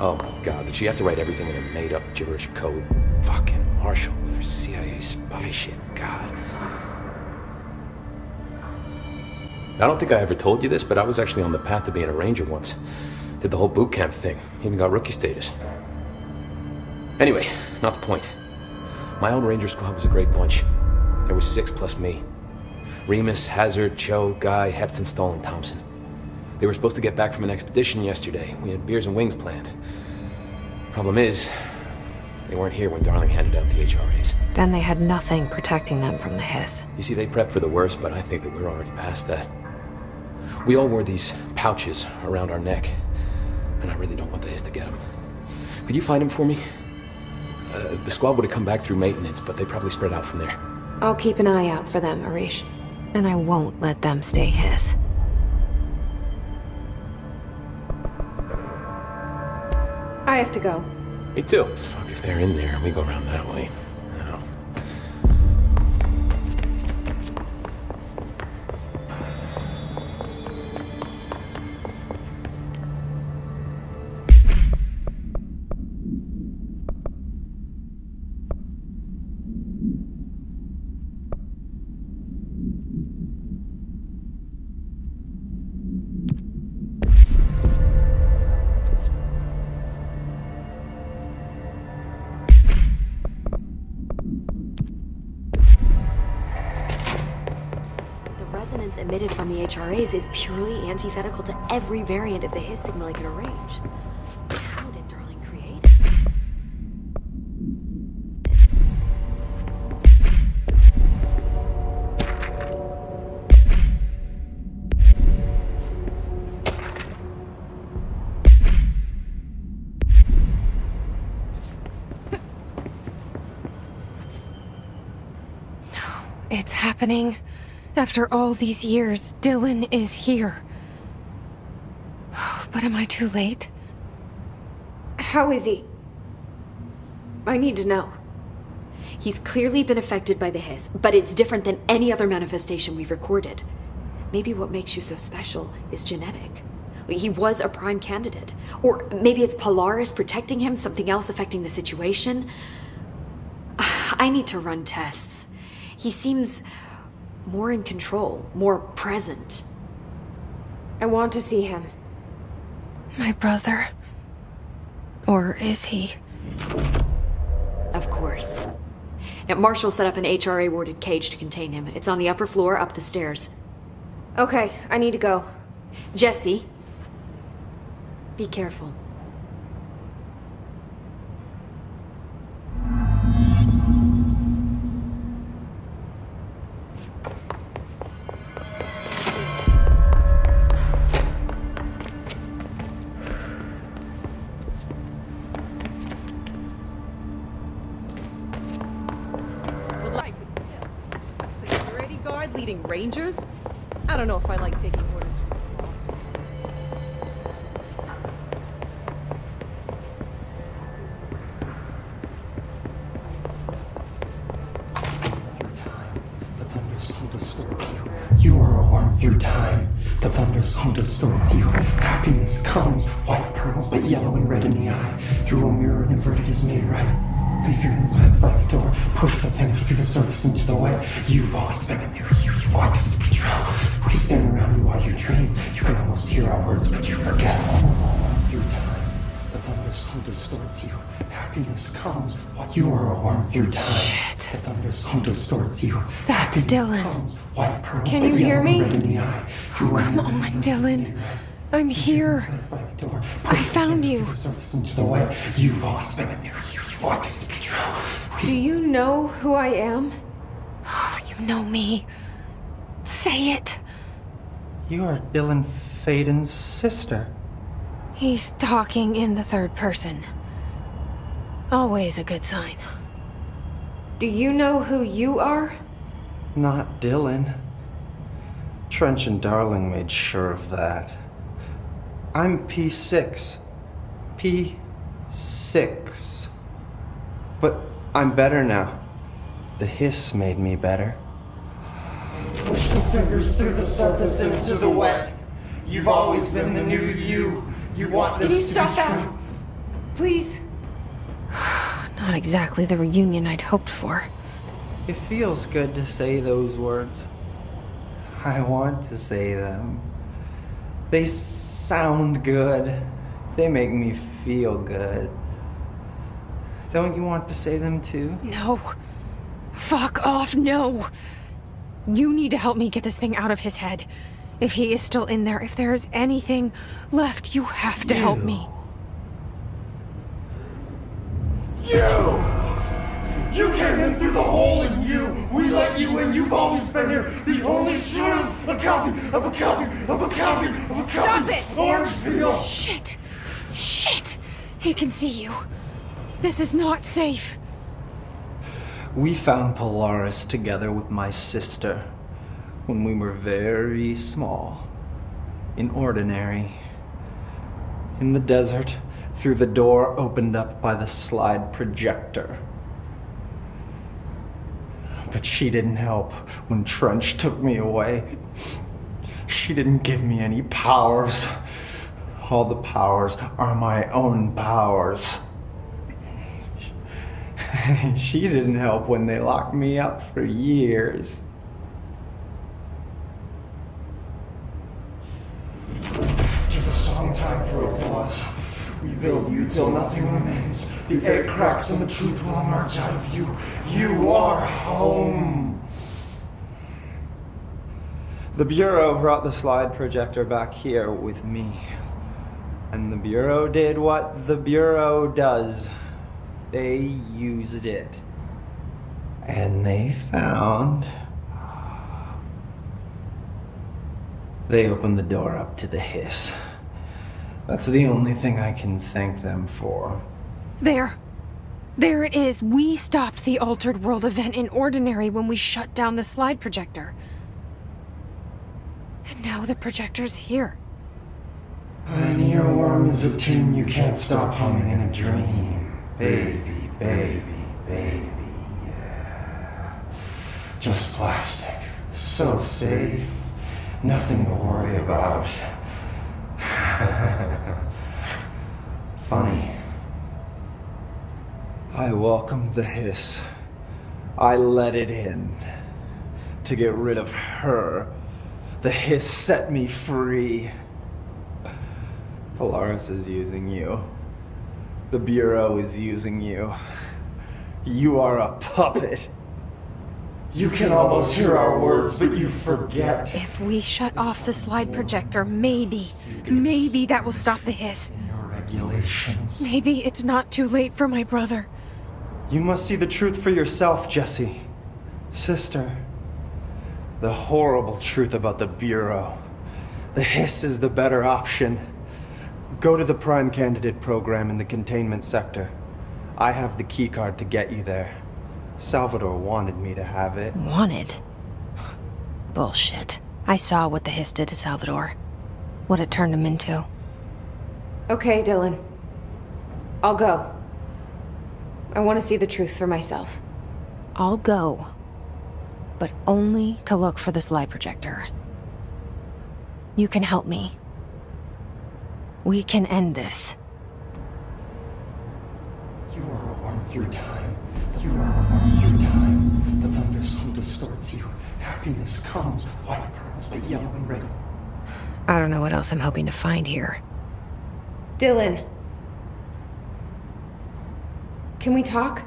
Oh my god, did she have to write everything in a made-up gibberish code? Fucking Marshall with her CIA spy shit, god. I don't think I ever told you this, but I was actually on the path to being a ranger once. Did the whole boot camp thing, even got rookie status. Anyway, not the point. My own ranger squad was a great bunch. There was 6 plus me. Remus, Hazard, Cho, Guy, Hepton, Stoll, and Thompson. They were supposed to get back from an expedition yesterday. We had beers and wings planned. Problem is, they weren't here when Darling handed out the HRAs. Then they had nothing protecting them from the hiss. You see, they prepped for the worst, but I think that we're already past that. We all wore these pouches around our neck, and I really don't want the hiss to get them. Could you find them for me? The squad would have come back through maintenance, but they probably spread out from there. I'll keep an eye out for them, Arish. And I won't let them stay hiss. I have to go. Me too. Fuck, if they're in there, we go around that way. No. Resonance emitted from the HRAs is purely antithetical to every variant of the hiss signal I can arrange. How did Darling create it? It's happening. After all these years, Dylan is here. But am I too late? How is he? I need to know. He's clearly been affected by the hiss, but it's different than any other manifestation we've recorded. Maybe what makes you so special is genetic. He was a prime candidate. Or maybe it's Polaris protecting him, something else affecting the situation. I need to run tests. He seems more in control, more present. I want to see him. My brother? Or is he? Of course. Now, Marshall set up an HRA-warded cage to contain him. It's on the upper floor, up the stairs. Okay, I need to go. Jesse, be careful. Security guard leading Rangers? I don't know if I like taking orders from The thunderstorm distorts you. You are a worm through time. The thunderstorm distorts you. Happiness comes, white pearls, but yellow and red in the eye. Through a mirror inverted is made right. Leave your insides by the door. Push the fingers through the surface into the wet. You've always been a near you. You want this to be true. We stand around you while you dream. You can almost hear our words, but you forget. Through time, the thunderstorm distorts you. Happiness comes. You are a worm through time. Shit. The thunderstorm distorts you. That's Dylan. Comes, white pearls, Can you hear me? red in the eye. Oh, come on, Dylan. I'm here. I found you. Into the wet. You've always been a near you. You want this to be true. Do you know who I am? Oh, you know me. Say it. You are Dylan Faden's sister. He's talking in the third person. Always a good sign. Do you know who you are? Not Dylan. Trench and Darling made sure of that. I'm P6. P6. But I'm better now. The hiss made me better. Push the fingers through the surface into the wet. You've always been the new you. You want this Can you to stop be that? true. Please? Not exactly the reunion I'd hoped for. It feels good to say those words. I want to say them. They sound good. They make me feel good. Don't you want to say them too? No. Fuck off, no. You need to help me get this thing out of his head. If he is still in there, if there is anything left, you have to help me. You came in through the hole in you. We let you in. You've always been here. The only true. A copy of a copy of a copy of a copy. Stop it! Orange peel. Shit. Shit. He can see you. This is not safe. We found Polaris together with my sister when we were very small, in Ordinary, in the desert, through the door opened up by the slide projector. But she didn't help when Trench took me away. She didn't give me any powers. All the powers are my own powers. She didn't help when they locked me up for years. After the song time for applause, we build you till nothing remains. The air cracks and the truth will emerge out of you. You are home. The Bureau brought the slide projector back here with me. And the Bureau did what the Bureau does. They used it. And they found... They opened the door up to the hiss. That's the only thing I can thank them for. There. There it is. We stopped the Altered World event in Ordinary when we shut down the slide projector. And now the projector's here. I An earworm is a tune you can't stop humming in a dream. Baby, baby, baby, yeah. Just plastic. So safe. Nothing to worry about. Funny. I welcomed the hiss. I let it in. To get rid of her. The hiss set me free. Polaris is using you. The Bureau is using you. You are a puppet. You can almost hear our words, but you forget. If we shut off the slide projector, maybe that will stop the hiss. Your regulations. Maybe it's not too late for my brother. You must see the truth for yourself, Jesse. Sister. The horrible truth about the Bureau. The hiss is the better option. Go to the Prime Candidate program in the containment sector. I have the keycard to get you there. Salvador wanted me to have it. Wanted? Bullshit. I saw what the hiss did to Salvador. What it turned him into. Okay, Dylan. I'll go. I want to see the truth for myself. I'll go. But only to look for the slide projector. You can help me. We can end this. You are a worm through time. You are a worm through time. The thunderstorm distorts you. Happiness comes with white pearls, but yellow and red. I don't know what else I'm hoping to find here. Dylan. Can we talk?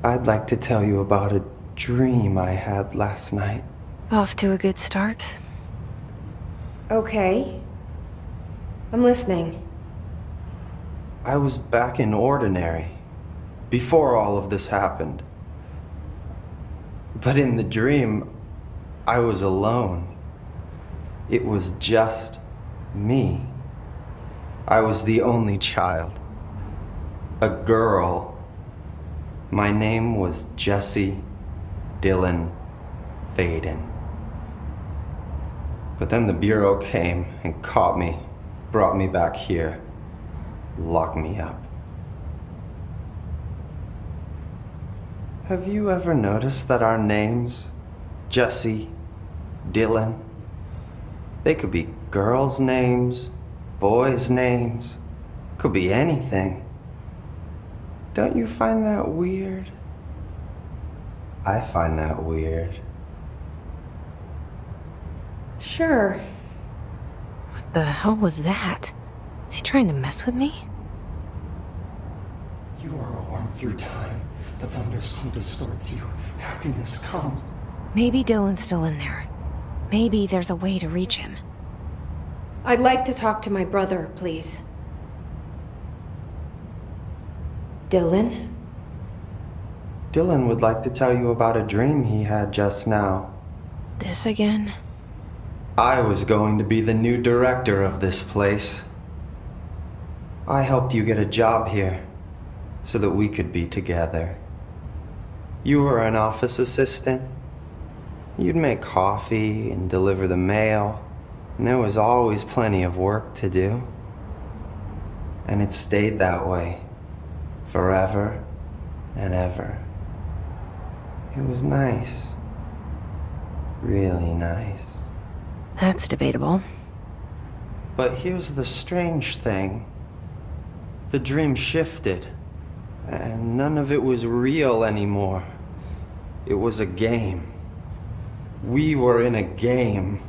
I'd like to tell you about a dream I had last night. Off to a good start. Okay. I'm listening. I was back in Ordinary, before all of this happened. But in the dream, I was alone. It was just me. I was the only child. A girl. My name was Jesse Dylan Faden. But then the Bureau came and caught me, brought me back here, locked me up. Have you ever noticed that our names, Jesse, Dylan, they could be girls' names, boys' names, could be anything. Don't you find that weird? I find that weird. Sure. What the hell was that? Is he trying to mess with me? You are a worm through time. The thunderstorm distorts you. Happiness comes. Maybe Dylan's still in there. Maybe there's a way to reach him. I'd like to talk to my brother, please. Dylan? Dylan would like to tell you about a dream he had just now. This again? I was going to be the new director of this place. I helped you get a job here, so that we could be together. You were an office assistant. You'd make coffee and deliver the mail, and there was always plenty of work to do. And it stayed that way, forever and ever. It was nice. Really nice. That's debatable. But here's the strange thing. The dream shifted, and none of it was real anymore. It was a game. We were in a game,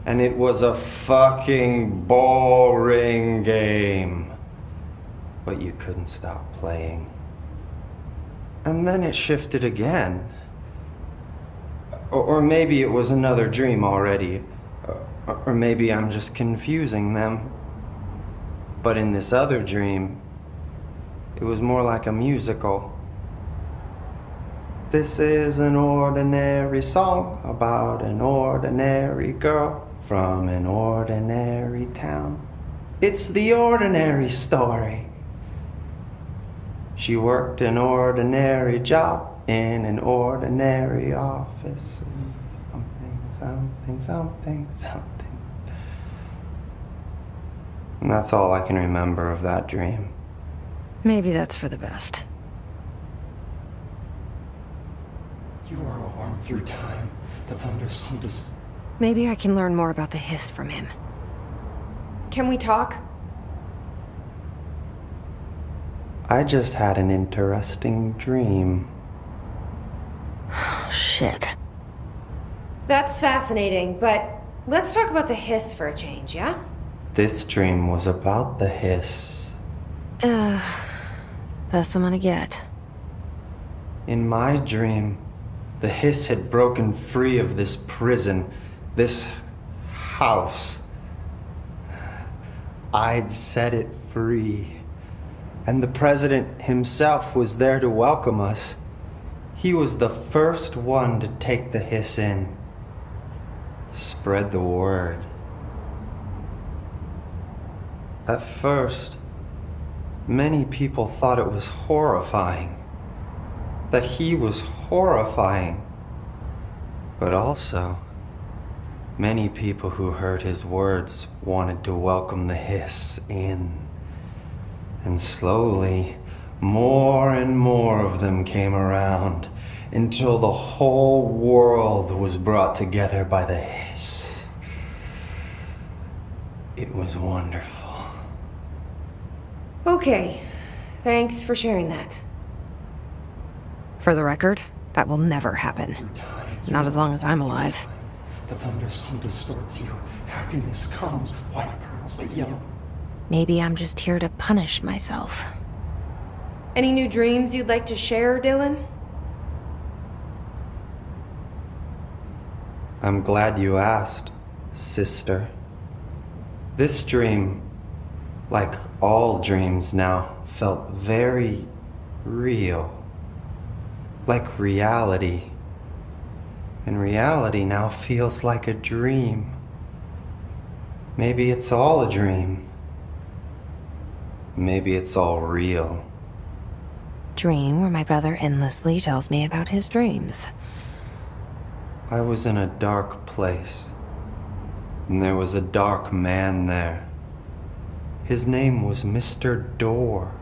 and it was a fucking boring game. But you couldn't stop playing. And then it shifted again. Or maybe it was another dream already. Or maybe I'm just confusing them. But in this other dream, it was more like a musical. This is an ordinary song about an ordinary girl from an ordinary town. It's the ordinary story. She worked an ordinary job in an ordinary office. Something, something, something, something. And that's all I can remember of that dream. Maybe that's for the best. You are a worm through time. The thunders hum to... Maybe I can learn more about the hiss from him. Can we talk? I just had an interesting dream. Shit. That's fascinating, but let's talk about the hiss for a change, yeah? This dream was about the hiss. Best I'm gonna get. In my dream, the hiss had broken free of this prison, this house. I'd set it free. And the president himself was there to welcome us. He was the first one to take the hiss in. Spread the word. At first, many people thought it was horrifying. That he was horrifying. But also, many people who heard his words wanted to welcome the hiss in. And slowly, more and more of them came around until the whole world was brought together by the hiss. It was wonderful. Okay, thanks for sharing that. For the record, that will never happen. Not as long as I'm alive. The thunderstorm distorts you. Happiness comes, white pearls but yellow. Maybe I'm just here to punish myself. Any new dreams you'd like to share, Dylan? I'm glad you asked, sister. This dream, like all dreams now, felt very real. Like reality. And reality now feels like a dream. Maybe it's all a dream. Maybe it's all real. Dream where my brother endlessly tells me about his dreams. I was in a dark place. And there was a dark man there. His name was Mr. Door.